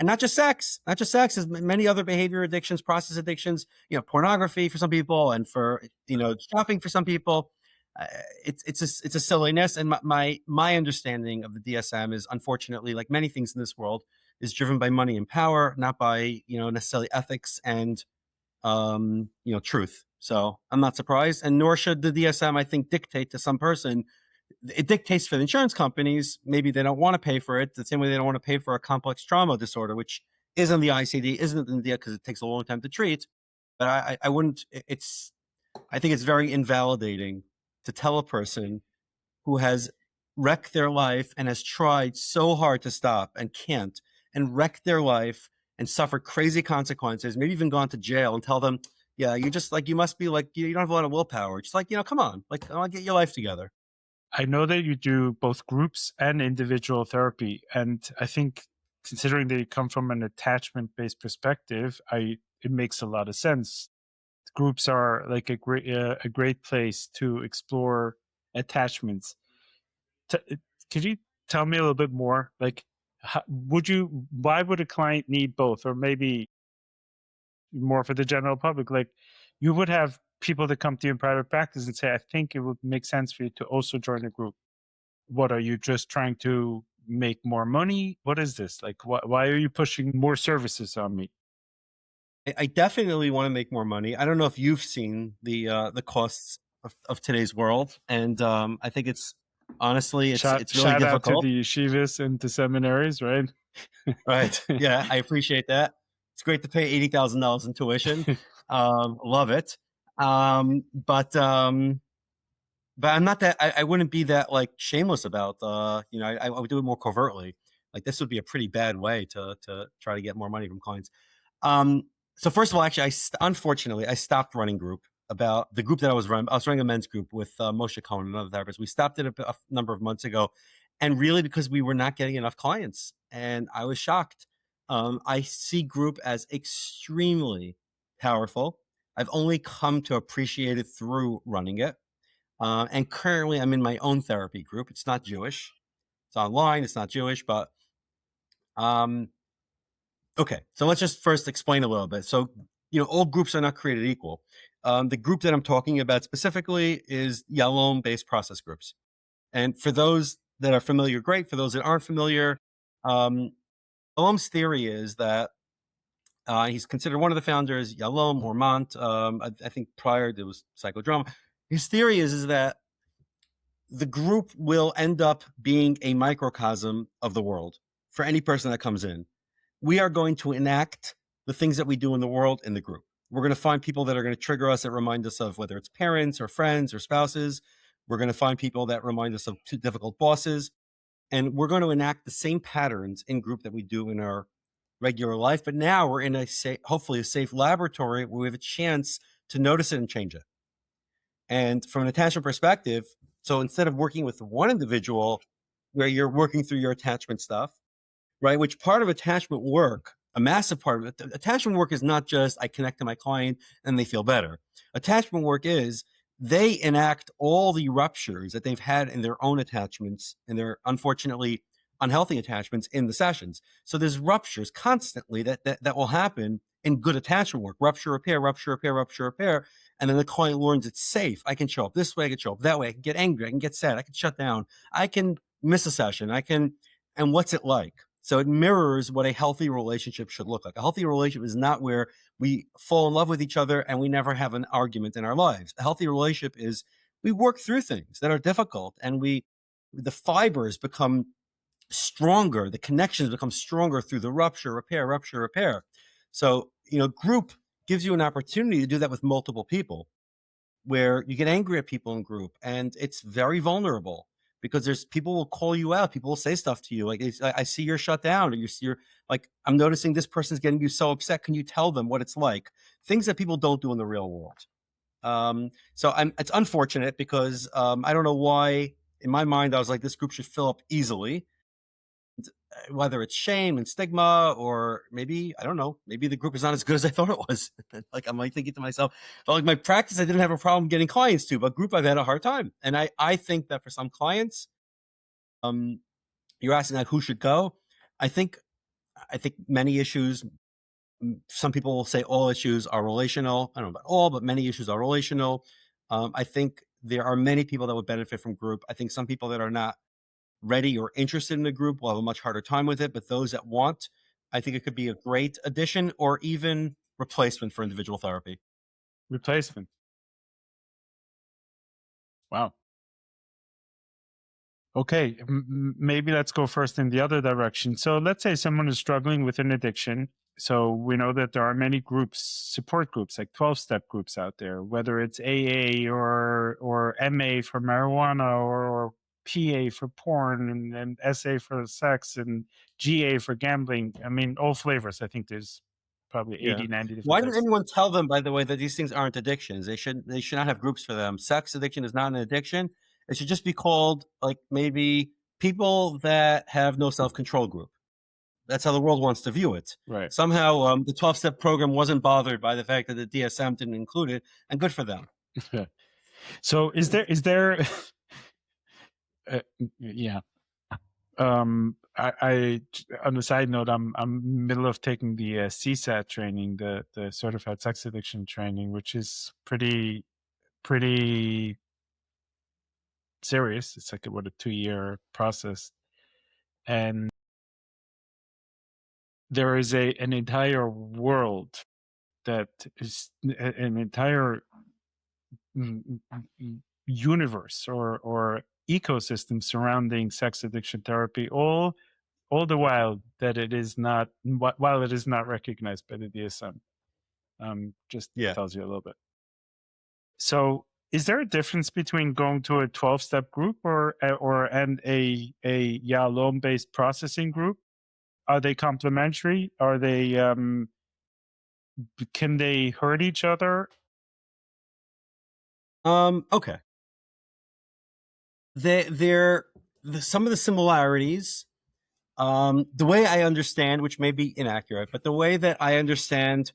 not just sex, is many other behavior addictions, process addictions, pornography for some people, and for, shopping for some people. It's a silliness. And my understanding of the DSM is, unfortunately, like many things in this world, is driven by money and power, not by, necessarily ethics and, truth. So I'm not surprised, and nor should the DSM, I think, dictate to some person. It dictates for the insurance companies. Maybe they don't want to pay for it the same way they don't want to pay for a complex trauma disorder, which isn't the ICD, isn't in the because it takes a long time to treat. But I wouldn't. I think it's very invalidating to tell a person who has wrecked their life and has tried so hard to stop and can't, and wrecked their life and suffered crazy consequences, maybe even gone to jail, and tell them, yeah, you're just like, you must be like, you don't have a lot of willpower. Just like, come on, like, I want to get your life together. I know that you do both groups and individual therapy. And I think, considering that you come from an attachment-based perspective, it makes a lot of sense. Groups are like a great place to explore attachments. Could you tell me a little bit more? Like, why would a client need both? Or maybe more for the general public, like, you would have people that come to you in private practice and say, I think it would make sense for you to also join a group. What, are you just trying to make more money? What is this? Like, why are you pushing more services on me? I definitely want to make more money. I don't know if you've seen the costs of today's world, and I think it's honestly it's really shout difficult. Out to the yeshivas and the seminaries, right? Right. Yeah, I appreciate that. It's great to pay $80,000 in tuition. Love it. But I'm not that. I wouldn't be that like shameless about. I would do it more covertly. Like, this would be a pretty bad way to try to get more money from clients. So first of all, actually, unfortunately, I stopped running group. About the group that I was running. I was running a men's group with Moshe Cohen, another therapist. We stopped it a number of months ago, and really because we were not getting enough clients, and I was shocked. I see group as extremely powerful. I've only come to appreciate it through running it. And currently, I'm in my own therapy group. It's not Jewish. It's online. It's not Jewish, but okay. So let's just first explain a little bit. So, all groups are not created equal. The group that I'm talking about specifically is Yalom-based process groups. And for those that are familiar, great. For those that aren't familiar, Yalom's theory is that he's considered one of the founders, Yalom or Mont. I think prior there was psychodrama. His theory is that the group will end up being a microcosm of the world for any person that comes in. We are going to enact the things that we do in the world in the group. We're going to find people that are going to trigger us, that remind us of whether it's parents or friends or spouses. We're going to find people that remind us of too difficult bosses. And we're going to enact the same patterns in group that we do in our regular life. But now we're in hopefully a safe laboratory where we have a chance to notice it and change it. And from an attachment perspective, so instead of working with one individual where you're working through your attachment stuff, right, which part of attachment work a massive part of it. Attachment work is not just I connect to my client and they feel better. Attachment work is they enact all the ruptures that they've had in their own attachments and their unfortunately unhealthy attachments in the sessions. So there's ruptures constantly that will happen in good attachment work. Rupture, repair, rupture, repair, rupture, repair. And then the client learns it's safe. I can show up this way, I can show up that way, I can get angry, I can get sad, I can shut down, I can miss a session, and what's it like? So it mirrors what a healthy relationship should look like. A healthy relationship is not where we fall in love with each other and we never have an argument in our lives. A healthy relationship is we work through things that are difficult and the fibers become stronger, the connections become stronger through the rupture, repair, rupture, repair. So, group gives you an opportunity to do that with multiple people, where you get angry at people in group, and it's very vulnerable because there's people will call you out, people will say stuff to you like, I see you're shut down, or you're like, I'm noticing this person's getting you so upset. Can you tell them what it's like? Things that people don't do in the real world. So it's unfortunate because I don't know why. In my mind, I was like, this group should fill up easily. Whether it's shame and stigma, or maybe, I don't know, maybe the group is not as good as I thought it was. Like, I'm like thinking to myself, like, my practice, I didn't have a problem getting clients to, but group, I've had a hard time. And I think that for some clients, you're asking like who should go. I think many issues, some people will say all issues are relational. I don't know about all, but many issues are relational. I think there are many people that would benefit from group. I think some people that are not ready or interested in a group will have a much harder time with it, but those that want, I think it could be a great addition or even replacement for individual therapy. Replacement. Wow. Okay, maybe let's go first in the other direction. So let's say someone is struggling with an addiction. So we know that there are many groups, support groups, like 12-step groups out there, whether it's AA or MA for marijuana or PA for porn and SA for sex and GA for gambling. I mean, all flavors. I think there's probably 80, 90 different Why types. didn't anyone tell them, by the way, that these things aren't addictions? They should not have groups for them. Sex addiction is not an addiction. It should just be called, like, maybe people that have no self-control group. That's how the world wants to view it. Right. Somehow the 12-step program wasn't bothered by the fact that the DSM didn't include it, and good for them. So is there yeah. I on a side note, I'm middle of taking the CSAT training, the certified sex addiction training, which is pretty serious. It's like a 2-year process, and there is an entire world that is an entire universe or ecosystem surrounding sex addiction therapy, all the while that it is not recognized by the DSM. Just tells you a little bit. So is there a difference between going to a 12-step group and a Yalom-based processing group? Are they complementary? Are they can they hurt each other? Okay. They're some of the similarities. The way I understand, which may be inaccurate, but the way that I understand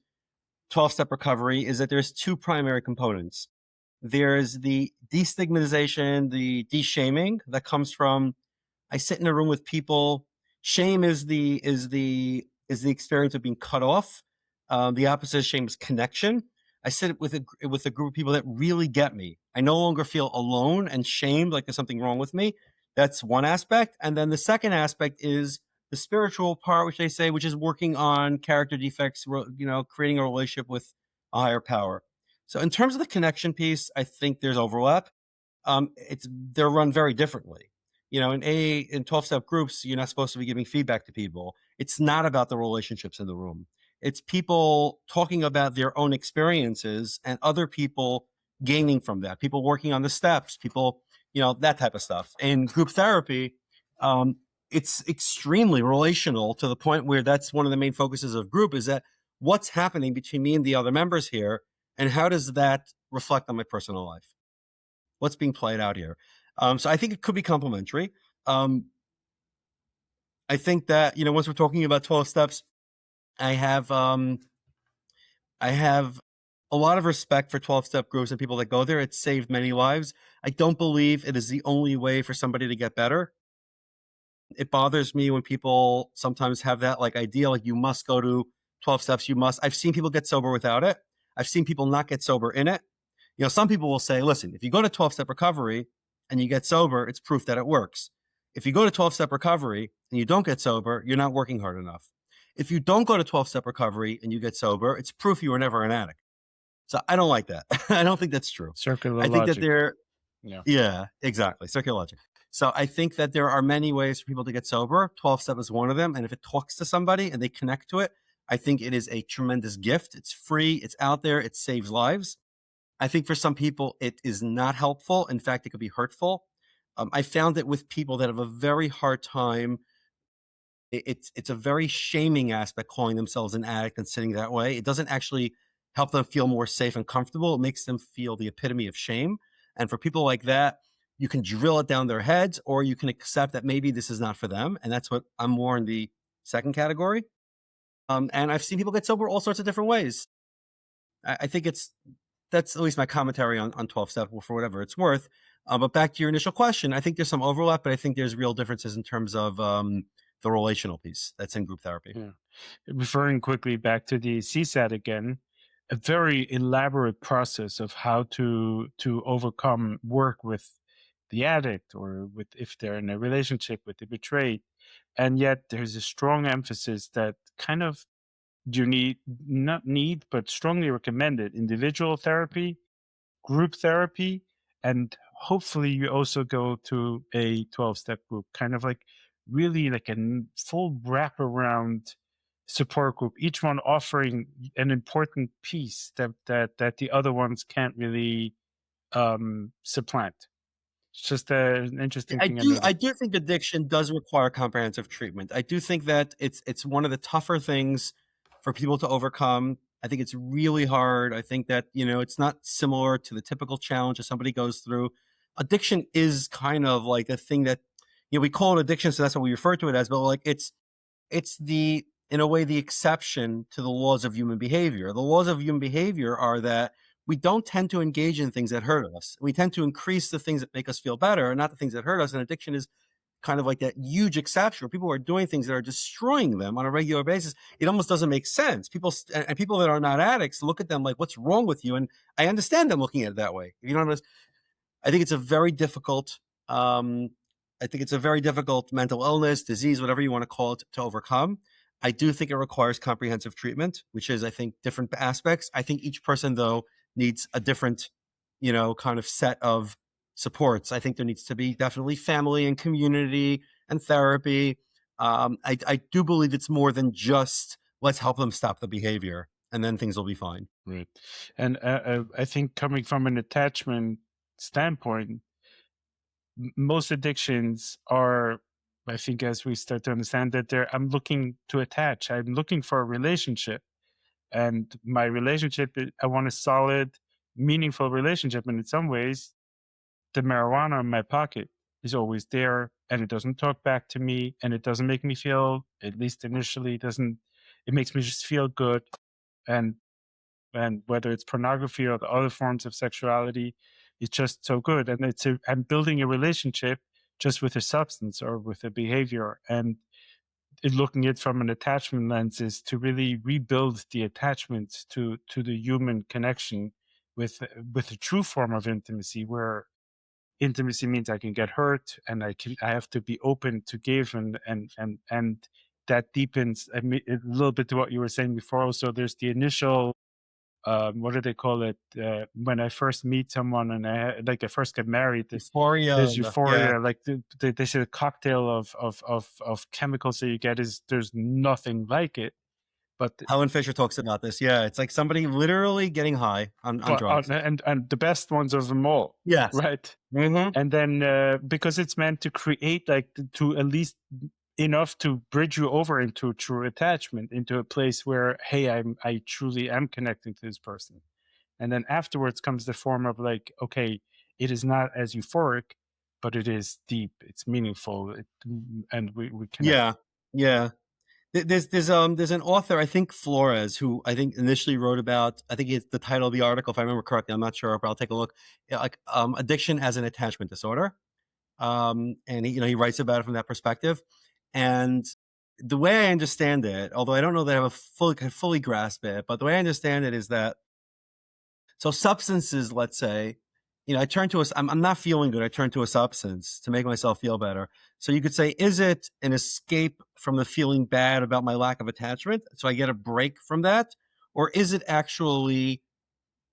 12-step recovery is that there's two primary components. There's the destigmatization, the de-shaming that comes from, I sit in a room with people. Shame is the experience of being cut off. The opposite of shame is connection. I sit with a group of people that really get me. I no longer feel alone and shamed like there's something wrong with me. That's one aspect. And then the second aspect is the spiritual part, which they say, which is working on character defects, creating a relationship with a higher power. So in terms of the connection piece, I think there's overlap. They're run very differently. In 12-step groups, you're not supposed to be giving feedback to people. It's not about the relationships in the room. It's people talking about their own experiences and other people gaining from that. People working on the steps, people, that type of stuff. In group therapy, it's extremely relational to the point where that's one of the main focuses of group is that what's happening between me and the other members here, and how does that reflect on my personal life? What's being played out here? So I think it could be complementary. I think that, once we're talking about 12 steps, I have I have a lot of respect for 12-step groups and people that go there. It's saved many lives. I don't believe it is the only way for somebody to get better. It bothers me when people sometimes have that like idea, like you must go to 12 steps, you must. I've seen people get sober without it. I've seen people not get sober in it. You know, some people will say, listen, if you go to 12-step recovery and you get sober, it's proof that it works. If you go to 12-step recovery and you don't get sober, you're not working hard enough. If you don't go to 12-step recovery and you get sober, it's proof you were never an addict. So I don't like that. I don't think that's true. Circular I think that logic. there, Yeah. yeah, exactly. Circular logic. So I think that there are many ways for people to get sober. 12-step is one of them. And if it talks to somebody and they connect to it, I think it is a tremendous gift. It's free. It's out there. It saves lives. I think for some people, it is not helpful. In fact, it could be hurtful. I found that with people that have a very hard time, it's a very shaming aspect calling themselves an addict and sitting that way. It doesn't actually help them feel more safe and comfortable. It makes them feel the epitome of shame. And for people like that, you can drill it down their heads, or you can accept that maybe this is not for them. And that's what I'm more in the second category. And I've seen people get sober all sorts of different ways. I think that's at least my commentary on 12 step for whatever it's worth. But back to your initial question, I think there's some overlap, but I think there's real differences in terms of the relational piece that's in group therapy. Yeah. Referring quickly back to the CSAT again, a very elaborate process of how to work with the addict, or with, if they're in a relationship with the betrayed. And yet there's a strong emphasis that kind of you not need, but strongly recommended individual therapy, group therapy, and hopefully you also go to a 12-step group, kind of like really like a full wraparound support group, each one offering an important piece that the other ones can't really supplant. It's just an interesting I thing I do I noticed. do think addiction does require comprehensive treatment. I do think that it's one of the tougher things for people to overcome. I think it's really hard. I think that, it's not similar to the typical challenge that somebody goes through. Addiction is kind of like a thing that, we call it addiction, so that's what we refer to it as, but like it's the, in a way, the exception to the laws of human behavior. The laws of human behavior are that we don't tend to engage in things that hurt us. We tend to increase the things that make us feel better, and not the things that hurt us. And addiction is kind of like that huge exception where people are doing things that are destroying them on a regular basis. It almost doesn't make sense. People that are not addicts look at them like, what's wrong with you? And I understand them looking at it that way. You know, I think it's a very difficult, mental illness, disease, whatever you want to call it, to overcome. I do think it requires comprehensive treatment, which is, I think, different aspects. I think each person, though, needs a different, kind of set of supports. I think there needs to be definitely family and community and therapy. I do believe it's more than just let's help them stop the behavior and then things will be fine. Right. And I think coming from an attachment standpoint, most addictions are, I think, as we start to understand that I'm looking to attach, I'm looking for a relationship. And my relationship, I want a solid, meaningful relationship. And in some ways, the marijuana in my pocket is always there, and it doesn't talk back to me, and it doesn't make me feel, at least initially, it makes me just feel good. And whether it's pornography or the other forms of sexuality, it's just so good. And I'm building a relationship just with a substance or with a behavior. And looking at it from an attachment lens is to really rebuild the attachment to the human connection with a true form of intimacy, where intimacy means I can get hurt, and I have to be open to give, and that deepens a little bit to what you were saying before. Also, there's the initial, what do they call it, when I first meet someone and I first get married, Euphoria. there's Yeah. euphoria. Like they say, the cocktail of chemicals that you get there's nothing like it. But Helen Fisher talks about this. Yeah, it's like somebody literally getting high on drugs. and the best ones of them all, Yes. right? Mm-hmm. And then because it's meant to create, like, to at least enough to bridge you over into true attachment, into a place where, hey, I truly am connecting to this person. And then afterwards comes the form of, like, okay, it is not as euphoric, but it is deep, it's meaningful, and we connect. Yeah. There's an author, I think Flores, who I think initially wrote about, I think it's the title of the article, if I remember correctly, I'm not sure, but I'll take a look. Like addiction as an attachment disorder. And he writes about it from that perspective. And the way I understand it, although I don't know that I can fully grasp it, but the way I understand it is that, so substances, let's say, I turn to I'm not feeling good. I turn to a substance to make myself feel better. So you could say, is it an escape from the feeling bad about my lack of attachment? So I get a break from that? Or is it actually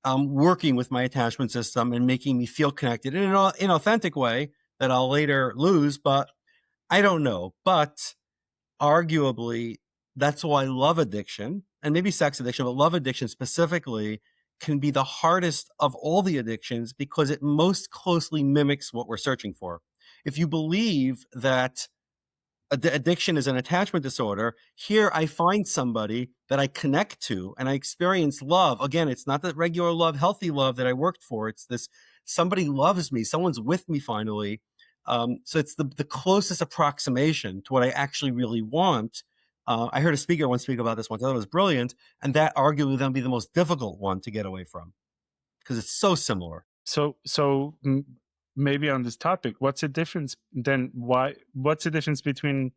working with my attachment system and making me feel connected in an authentic way that I'll later lose? But I don't know. But arguably, that's why love addiction, and maybe sex addiction, but love addiction specifically, can be the hardest of all the addictions because it most closely mimics what we're searching for. If you believe that addiction is an attachment disorder, here I find somebody that I connect to and I experience love. Again, it's not that regular love, healthy love that I worked for. It's this, somebody loves me, someone's with me finally. So it's the closest approximation to what I actually really want. I heard a speaker once speak about this once. I thought it was brilliant. And that arguably then be the most difficult one to get away from because it's so similar. So maybe on this topic, what's the difference then? What's the difference between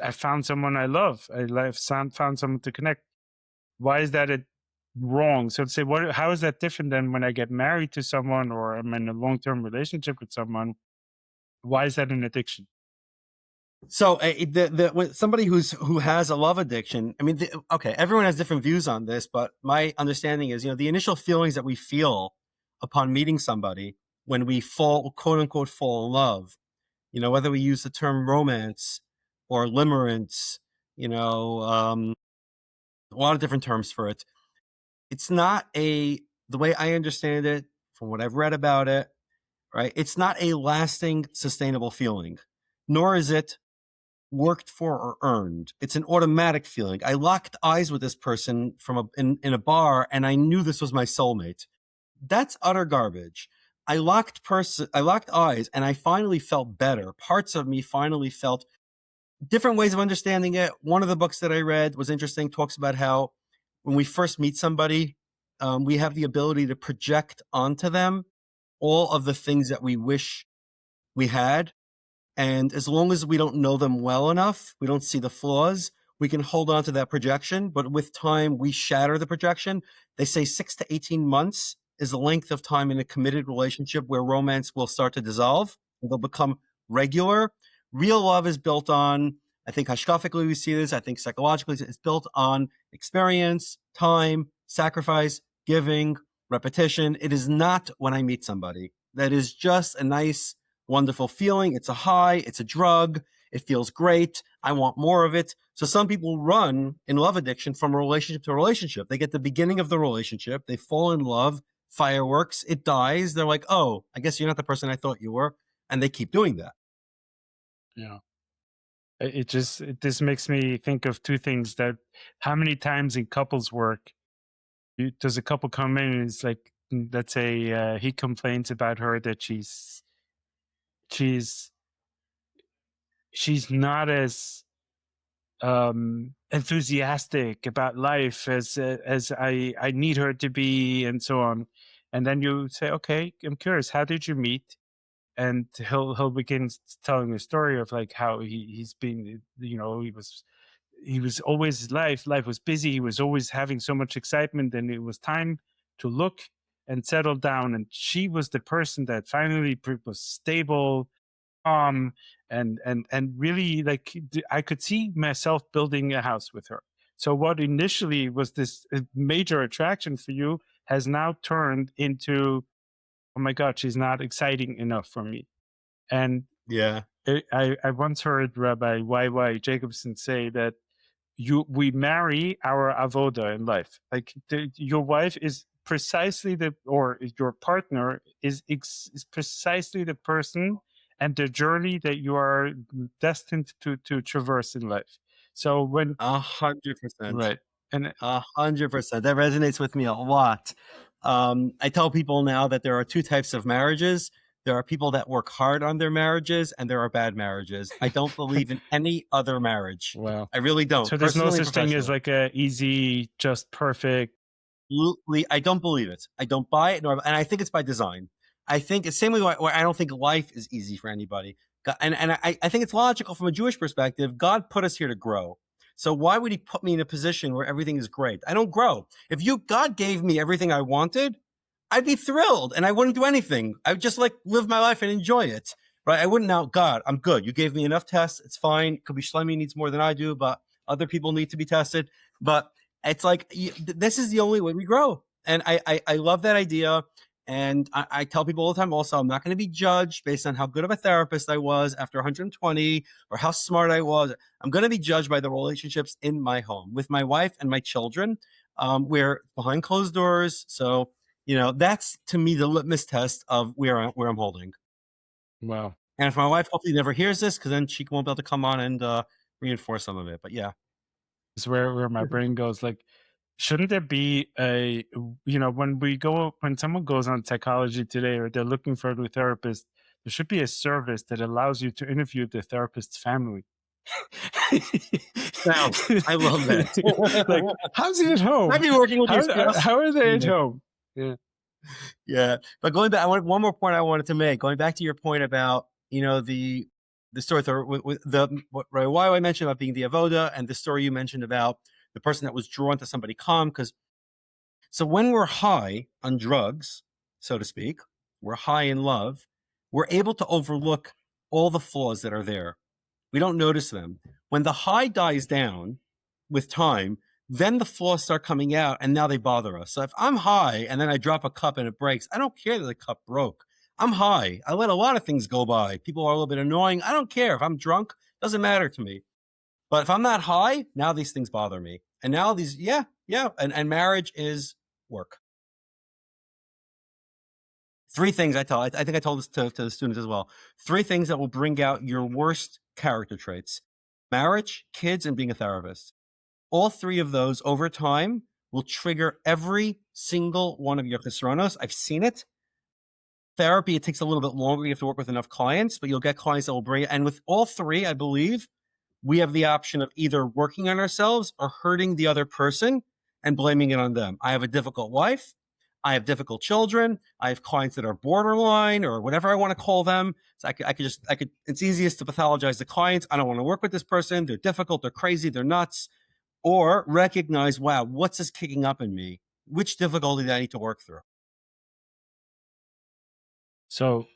I found someone I love, found someone to connect? Why is that wrong? So to say, how is that different than when I get married to someone or I'm in a long-term relationship with someone? Why is that an addiction? So when somebody who has a love addiction, I mean, okay, everyone has different views on this, but my understanding is, the initial feelings that we feel upon meeting somebody when we fall, quote unquote, fall in love, whether we use the term romance or limerence, a lot of different terms for it. It's not the way I understand it, from what I've read about it, right? It's not a lasting, sustainable feeling, nor is it worked for or earned. It's an automatic feeling. I locked eyes with this person in a bar and I knew this was my soulmate. That's utter garbage. I locked eyes and I finally felt better. Parts of me finally felt different ways of understanding it. One of the books that I read was interesting, talks about how when we first meet somebody, we have the ability to project onto them all of the things that we wish we had. And as long as we don't know them well enough, we don't see the flaws, we can hold on to that projection. But with time, we shatter the projection. They say 6 to 18 months is the length of time in a committed relationship where romance will start to dissolve. They'll become regular. Real love is built on, I think hashkafically we see this, I think psychologically it's built on experience, time, sacrifice, giving, repetition. It is not when I meet somebody. That is just a nice, wonderful feeling. It's a high, it's a drug. It feels great. I want more of it. So some people run in love addiction from relationship to relationship. They get the beginning of the relationship. They fall in love, fireworks, it dies. They're like, oh, I guess you're not the person I thought you were. And they keep doing that. Yeah. This makes me think of two things: that how many times in couples work does a couple come in and it's like, let's say he complains about her that she's not as enthusiastic about life as I need her to be, and so on. And then you say, okay, I'm curious, how did you meet? And he'll begin telling a story of like how he's been, he was always, life was busy, he was always having so much excitement, and it was time to look and settle down. And she was the person that finally was stable, and really, like, I could see myself building a house with her. So what initially was this major attraction for you has now turned into, oh my God, she's not exciting enough for me. And yeah, I once heard Rabbi Y.Y. Jacobson say that we marry our avoda in life. Like your wife is precisely or your partner is precisely the person and the journey that you are destined to traverse in life. So when 100%. right, and 100%. That resonates with me a lot. I tell people now that there are two types of marriages. There are people that work hard on their marriages, and there are bad marriages. I don't believe in any other marriage. Wow. I really don't, So there's no personally and such thing as professionally. like a easy, just perfect. I don't believe it. I don't buy it, and I think it's by design. I think it's the same way where I don't think life is easy for anybody. And I think it's logical from a Jewish perspective. God put us here to grow. So why would he put me in a position where everything is great? I don't grow. If God gave me everything I wanted, I'd be thrilled and I wouldn't do anything. I would just like live my life and enjoy it. Right? I wouldn't now, God, I'm good. You gave me enough tests. It's fine. Could be Shlomi needs more than I do, but other people need to be tested. But it's like, this is the only way we grow. And I love that idea. And I tell people all the time also, I'm not going to be judged based on how good of a therapist I was after 120 or how smart I was. I'm going to be judged by the relationships in my home with my wife and my children. We're behind closed doors. So, that's to me the litmus test of where I'm holding. Wow. And if my wife hopefully never hears this, because then she won't be able to come on and reinforce some of it. But yeah. Is where my brain goes. Like, shouldn't there be a, when someone goes on Psychology Today or they're looking for a new therapist, there should be a service that allows you to interview the therapist's family. Now, I love that. Like, how's it at home? I'd be working with your spouse. How are they at home? Yeah. Yeah. But going back, one more point I wanted to make, going back to your point about, the story with why I mentioned about being the avoda, and the story you mentioned about the person that was drawn to somebody calm. So when we're high on drugs, so to speak, we're high in love, we're able to overlook all the flaws that are there. We don't notice them. When the high dies down with time, then the flaws start coming out and now they bother us. So if I'm high and then I drop a cup and it breaks, I don't care that the cup broke. I'm high. I let a lot of things go by. People are a little bit annoying. I don't care. If I'm drunk, doesn't matter to me. But if I'm not high, now these things bother me. And now and marriage is work. 3 things I think I told this to the students as well. 3 things that will bring out your worst character traits: marriage, kids, and being a therapist. All 3 of those over time will trigger every single one of your chesronos. I've seen it. Therapy, it takes a little bit longer. You have to work with enough clients, but you'll get clients that will bring it. And with all 3, I believe, we have the option of either working on ourselves or hurting the other person and blaming it on them. I have a difficult wife. I have difficult children. I have clients that are borderline or whatever I want to call them. So it's easiest to pathologize the clients. I don't want to work with this person. They're difficult. They're crazy. They're nuts. Or recognize, wow, what's this kicking up in me? Which difficulty do I need to work through? So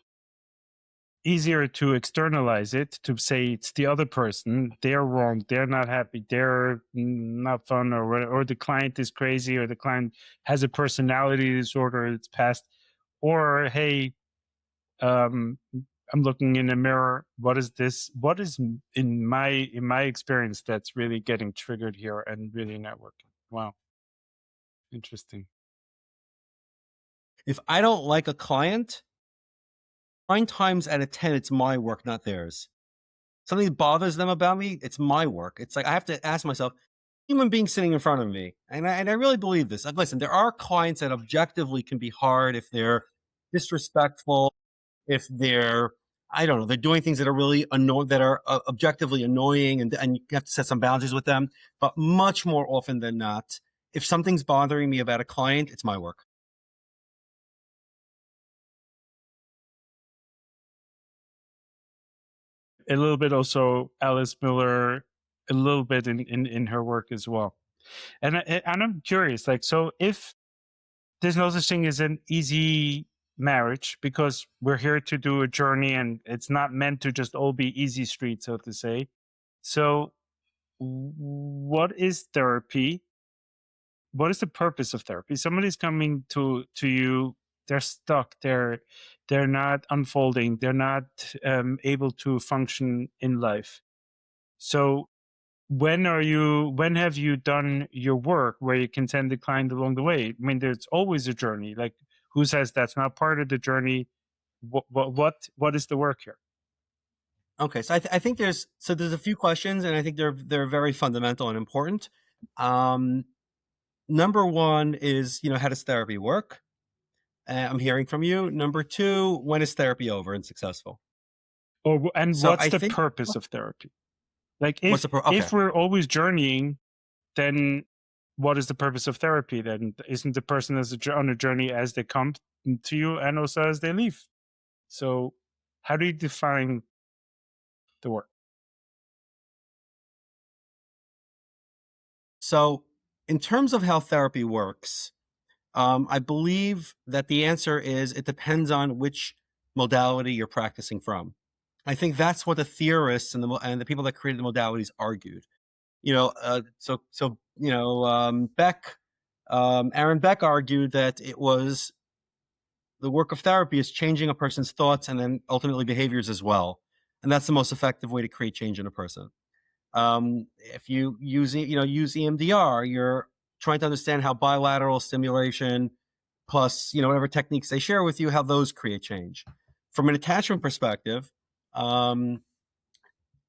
easier to externalize it, to say it's the other person, they're wrong, they're not happy, they're not fun, or the client is crazy, or the client has a personality disorder, it's past, or hey, I'm looking in a mirror, what is in my experience that's really getting triggered here and really not working? Wow, interesting. If I don't like a client, 9 times out of 10, it's my work, not theirs. Something bothers them about me, it's my work. It's like I have to ask myself, human being sitting in front of me, and I really believe this. Like, listen, there are clients that objectively can be hard if they're disrespectful, if they're, I don't know, they're doing things that are really that are objectively annoying, and you have to set some boundaries with them. But much more often than not, if something's bothering me about a client, it's my work. A little bit also Alice Miller, a little bit in her work as well. And I'm curious, like, so if there's no such thing as an easy marriage, because we're here to do a journey and it's not meant to just all be easy street, so to say. So what is therapy? What is the purpose of therapy? Somebody's coming to you, they're stuck, they're not unfolding, they're not able to function in life. So when have you done your work where you can send the client along the way? I mean, there's always a journey. Like, who says that's not part of the journey? What is the work here? Okay, so I think there's a few questions, and I think they're very fundamental and important. Number one is, how does therapy work? I'm hearing from you. Number two, when is therapy over and successful? And So what's I the think purpose of therapy? Like what's the okay? if we're always journeying, then what is the purpose of therapy? Then isn't the person on a journey as they come to you and also as they leave? So how do you define the work? So in terms of how therapy works, I believe that the answer is it depends on which modality you're practicing from. I think that's what the theorists and the people that created the modalities argued. Beck, Aaron Beck argued that it was the work of therapy is changing a person's thoughts and then ultimately behaviors as well, and that's the most effective way to create change in a person. If you use EMDR, you're trying to understand how bilateral stimulation plus whatever techniques they share with you, how those create change. From an attachment perspective,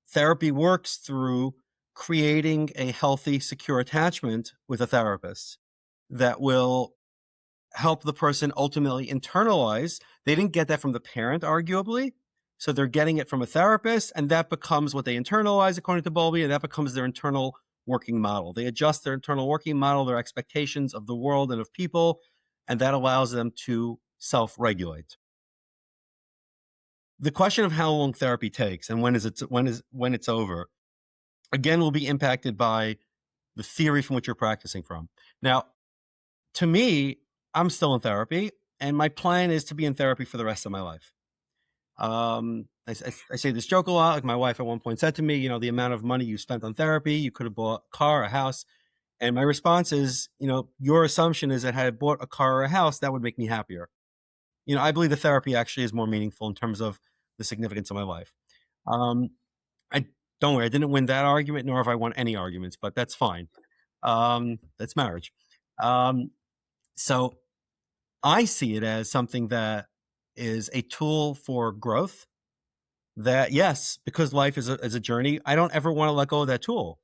therapy works through creating a healthy, secure attachment with a therapist that will help the person ultimately internalize. They didn't get that from the parent, arguably. So they're getting it from a therapist, and that becomes what they internalize, according to Bowlby, and that becomes their internal working model. They adjust their internal working model, their expectations of the world and of people, and that allows them to self-regulate. The question of how long therapy takes and when it's over, again, will be impacted by the theory from which you're practicing from. Now, to me, I'm still in therapy, and my plan is to be in therapy for the rest of my life. I say this joke a lot. Like my wife at one point said to me, the amount of money you spent on therapy, you could have bought a car, a house. And my response is, your assumption is that had I bought a car or a house, that would make me happier. I believe the therapy actually is more meaningful in terms of the significance of my life. I don't worry, I didn't win that argument, nor have I won any arguments, but that's fine. That's marriage. So I see it as something that is a tool for growth. That, yes, because life is a journey, I don't ever want to let go of that tool.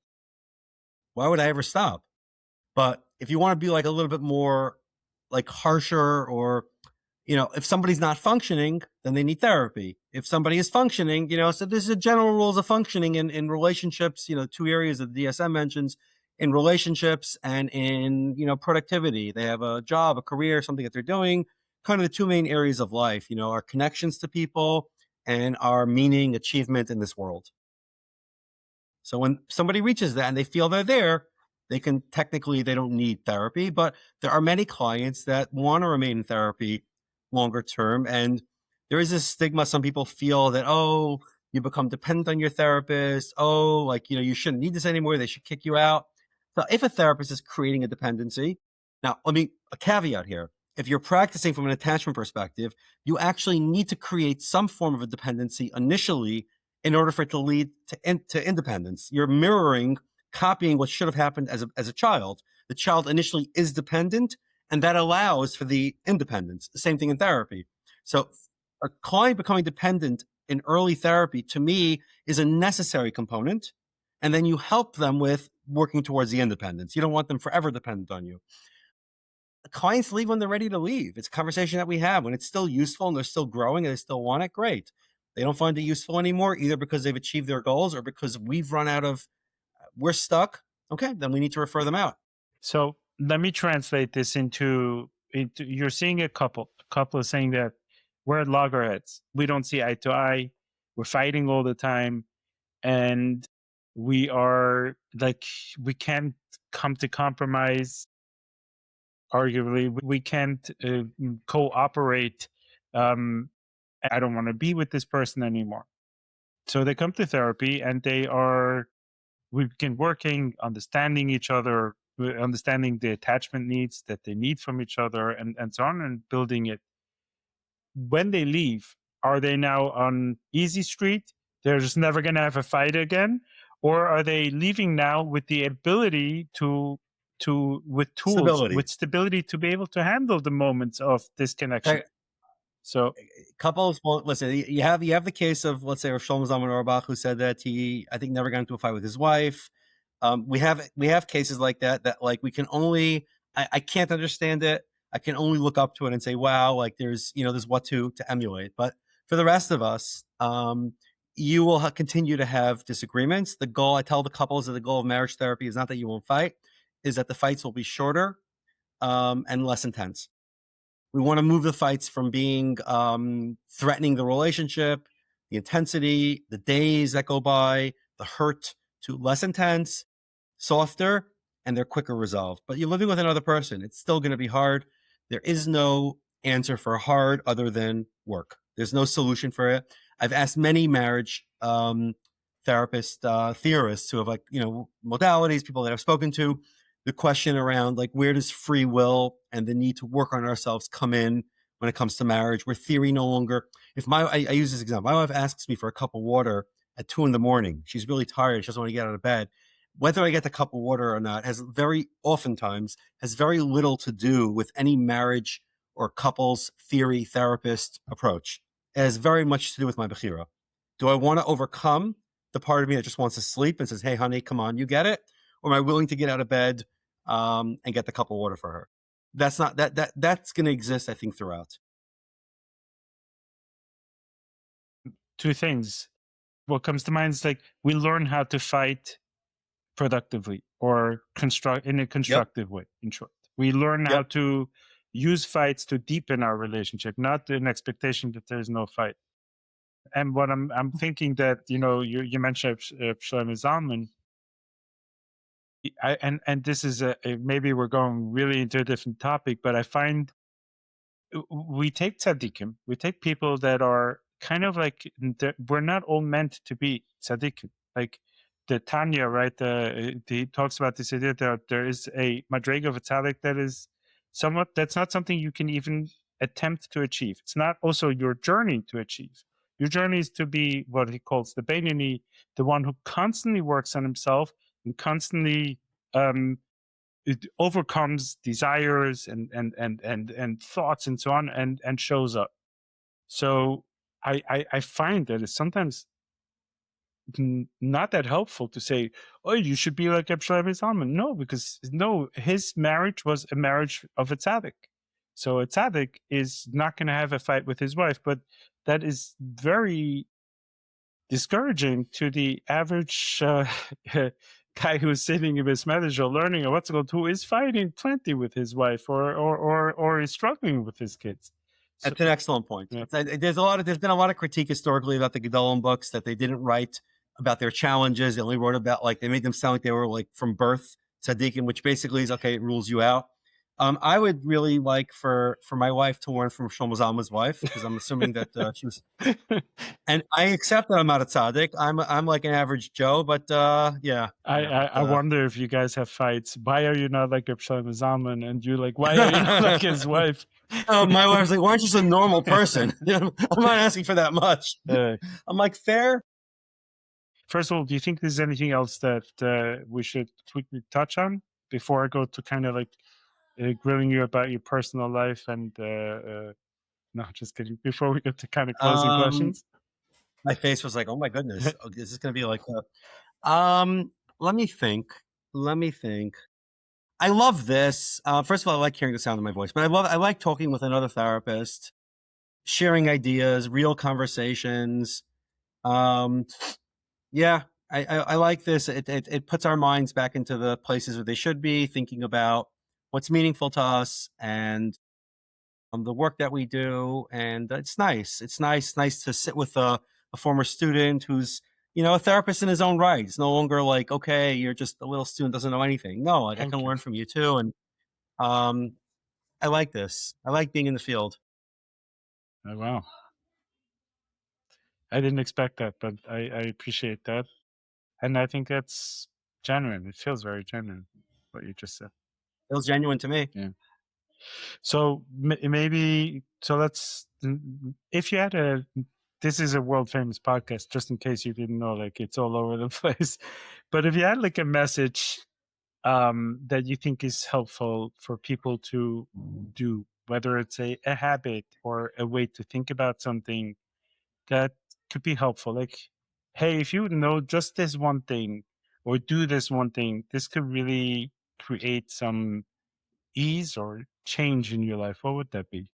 Why would I ever stop? But if you want to be like a little bit more like harsher, or if somebody's not functioning, then they need therapy. If somebody is functioning, so there's a general rules of functioning in relationships, two areas that the DSM mentions, in relationships and in, productivity. They have a job, a career, something that they're doing, kind of the two main areas of life, our connections to people and our meaning, achievement in this world. So when somebody reaches that and they feel they're there, they don't need therapy, but there are many clients that want to remain in therapy longer term. And there is this stigma. Some people feel that, oh, you become dependent on your therapist. Oh, you shouldn't need this anymore. They should kick you out. So if a therapist is creating a dependency, now a caveat here. If you're practicing from an attachment perspective, you actually need to create some form of a dependency initially in order for it to lead to independence. You're copying what should have happened as a child. The child initially is dependent, and that allows for the independence. The same thing in therapy. So a client becoming dependent in early therapy, to me, is a necessary component. And then you help them with working towards the independence. You don't want them forever dependent on you. Clients leave when they're ready to leave. It's a conversation that we have. When it's still useful and they're still growing and they still want it, great. They don't find it useful anymore, either because they've achieved their goals or because we're stuck. Okay, then we need to refer them out. So let me translate this into you're seeing a couple is saying that we're at loggerheads. We don't see eye to eye. We're fighting all the time. And we can't come to compromise. Arguably, we can't cooperate. I don't want to be with this person anymore. So they come to therapy and we begin working, understanding each other, understanding the attachment needs that they need from each other, and so on, and building it. When they leave, are they now on easy street? They're just never going to have a fight again? Or are they leaving now with the ability with tools, with stability to be able to handle the moments of disconnection? So couples, well, listen, you have the case of, let's say, Shlomo Rappoport, who said that he, I think, never got into a fight with his wife. We have cases like that like we can only, I can't understand it. I can only look up to it and say, wow, like there's what to emulate. But for the rest of us, you will continue to have disagreements. The goal, I tell the couples, that the goal of marriage therapy is not that you won't fight, is that the fights will be shorter and less intense. We want to move the fights from being threatening the relationship, the intensity, the days that go by, the hurt, to less intense, softer, and they're quicker resolved. But you're living with another person. It's still going to be hard. There is no answer for hard other than work. There's no solution for it. I've asked many marriage therapists, theorists who have modalities, people that I've spoken to, the question around where does free will and the need to work on ourselves come in when it comes to marriage, where theory no longer, I use this example, my wife asks me for a cup of water at 2 a.m. She's really tired. She doesn't want to get out of bed. Whether I get the cup of water or not has very little to do with any marriage or couples theory therapist approach. It has very much to do with my bechira. Do I want to overcome the part of me that just wants to sleep and says, hey, honey, come on, you get it? Or am I willing to get out of bed and get the cup of water for her? That's going to exist, I think, throughout. Two things. What comes to mind is we learn how to fight productively or in a constructive way, in short. We learn how to use fights to deepen our relationship, not an expectation that there's no fight. And what I'm thinking that, you mentioned Shlomo Zalman, and this is maybe we're going really into a different topic, but I find we take tzaddikim, we take people that are kind of we're not all meant to be tzaddikim. Like the Tanya, right? He talks about this idea that there is a madrega of a tzaddik that is that's not something you can even attempt to achieve. It's not also your journey to achieve. Your journey is to be what he calls the Beinoni, the one who constantly works on himself and constantly it overcomes desires and thoughts and so on and shows up. So I find that it's sometimes not that helpful to say, oh, you should be like Shlomo Zalman. No, because his marriage was a marriage of a tzaddik. So a tzaddik is not going to have a fight with his wife, but that is very discouraging to the average guy who's sitting in his manager learning or what's it called, who is fighting plenty with his wife or is struggling with his kids. So, that's an excellent point. Yeah. There's been a lot of critique historically about the Gedolim books, that they didn't write about their challenges. They only wrote about they made them sound like they were from birth tzaddikim, which basically is okay, it rules you out. I would really like for my wife to learn from Shlomo Zalman's wife, because I'm assuming that she was. And I accept that I'm not a tzaddik. I'm like an average Joe, but yeah. I wonder if you guys have fights. Why are you not like Shlomo Zalman? And you why are you not like his wife? My wife's like, why aren't you just a normal person? I'm not asking for that much. I'm like, fair. First of all, do you think there's anything else that we should quickly touch on before I go to kind of grilling you about your personal life and no, just kidding. Before we get to kind of closing questions. My face was like, oh my goodness, is this going to be like let me think. I love this. First of all, I like hearing the sound of my voice, but I like talking with another therapist, sharing ideas, real conversations. Yeah, I like this. It puts our minds back into the places where they should be, thinking about what's meaningful to us and the work that we do. And it's nice. It's nice to sit with a former student who's, a therapist in his own right. It's no longer like, okay, you're just a little student, doesn't know anything. No, I can learn from you too. And I like this. I like being in the field. Oh, wow. I didn't expect that, but I appreciate that. And I think that's genuine. It feels very genuine, what you just said. Feels genuine to me. Yeah. So maybe, let's, if you had this is a world famous podcast, just in case you didn't know, it's all over the place. But if you had a message that you think is helpful for people to do, whether it's a habit or a way to think about something that could be helpful, hey, if you know just this one thing or do this one thing, this could really create some ease or change in your life, what would that be?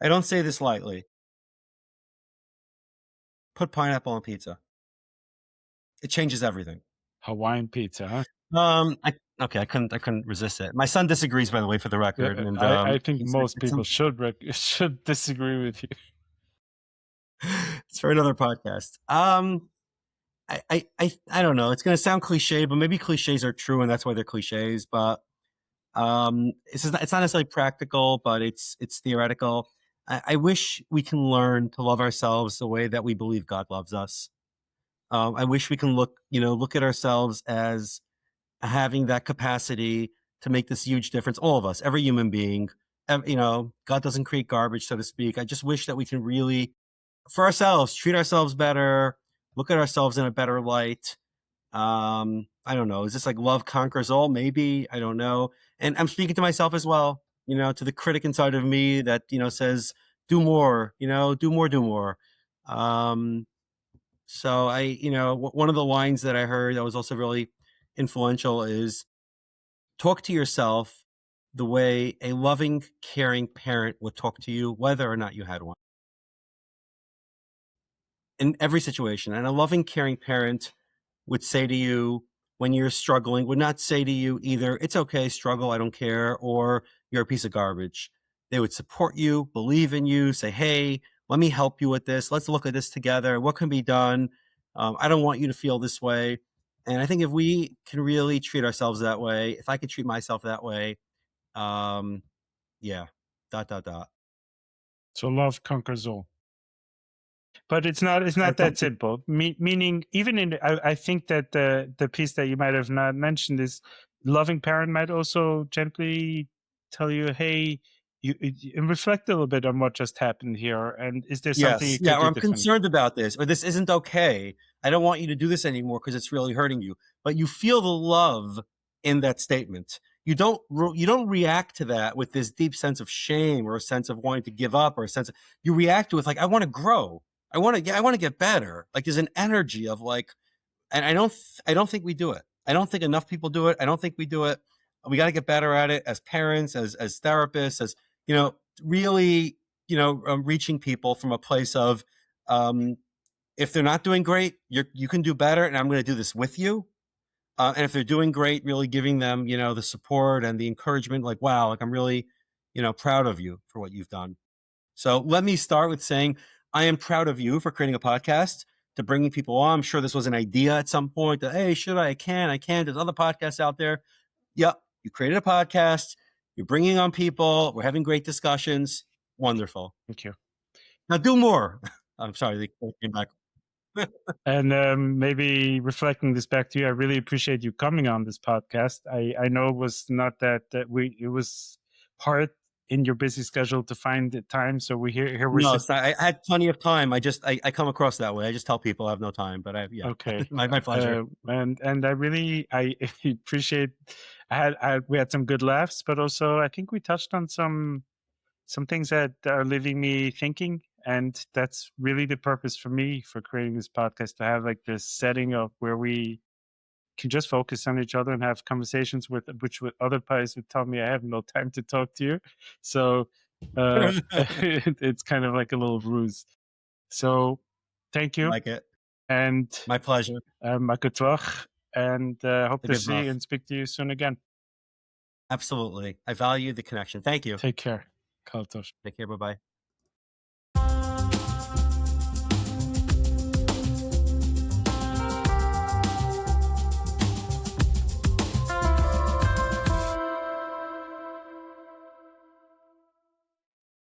I don't say this lightly. Put pineapple on pizza. It changes everything. Hawaiian pizza, huh? I couldn't resist it. My son disagrees, by the way, for the record, and I think he's like, most people should disagree with you. it's for another podcast. I don't know. It's going to sound cliche, but maybe cliches are true, and that's why they're cliches. But it's not necessarily practical, but it's theoretical. I wish we can learn to love ourselves the way that we believe God loves us. I wish we can look at ourselves as having that capacity to make this huge difference. All of us, every human being. God doesn't create garbage, so to speak. I just wish that we can really, for ourselves, treat ourselves better, look at ourselves in a better light. I don't know. Is this like love conquers all? Maybe. I don't know. And I'm speaking to myself as well, to the critic inside of me that, says, do more, do more, do more. So one of the lines that I heard that was also really influential is talk to yourself the way a loving, caring parent would talk to you, whether or not you had one. In every situation. And a loving, caring parent would say to you when you're struggling, would not say to you either, it's okay, struggle, I don't care, or you're a piece of garbage. They would support you, believe in you, say, hey, let me help you with this. Let's look at this together. What can be done? I don't want you to feel this way. And I think if we can really treat ourselves that way, if I could treat myself that way, yeah, ... So love conquers all. But it's not that simple. Meaning, even I think that the piece that you might have not mentioned is loving parent might also gently tell you, hey, and reflect a little bit on what just happened here, and is there something you Yes. could Yeah. do Or I'm differently? concerned about this, or this isn't okay. I don't want you to do this anymore because it's really hurting you. But you feel the love in that statement. You don't react to that with this deep sense of shame or a sense of wanting to give up or a sense of, you react to it with like, I want to grow. I want to get better. Like there's an energy of like, and I don't think we do it. I don't think enough people do it. I don't think we do it. We got to get better at it as parents, as therapists, as really, reaching people from a place of, if they're not doing great, you can do better, and I'm going to do this with you. And if they're doing great, really giving them, the support and the encouragement, like, wow, like I'm really, proud of you for what you've done. So let me start with saying I am proud of you for creating a podcast, to bringing people on. I'm sure this was an idea at some point that, hey, should I can. There's other podcasts out there. Yep. You created a podcast. You're bringing on people. We're having great discussions. Wonderful. Thank you. Now do more. I'm sorry. They came back. And maybe reflecting this back to you, I really appreciate you coming on this podcast. I know it was not it was hard in your busy schedule to find the time. So here we're No, I had plenty of time. I come across that way. I just tell people I have no time, but okay. my pleasure. And I appreciate. We had some good laughs, but also I think we touched on some things that are leaving me thinking, and that's really the purpose for me for creating this podcast, to have like this setting of where we can just focus on each other and have conversations with other guys who tell me I have no time to talk to you. So it's kind of like a little ruse. So thank you. Like it. And My pleasure. Makutwach, and hope to see Goodbye. and speak to you soon again. Absolutely. I value the connection. Thank you. Take care. Kaltosh. Take care. Bye-bye.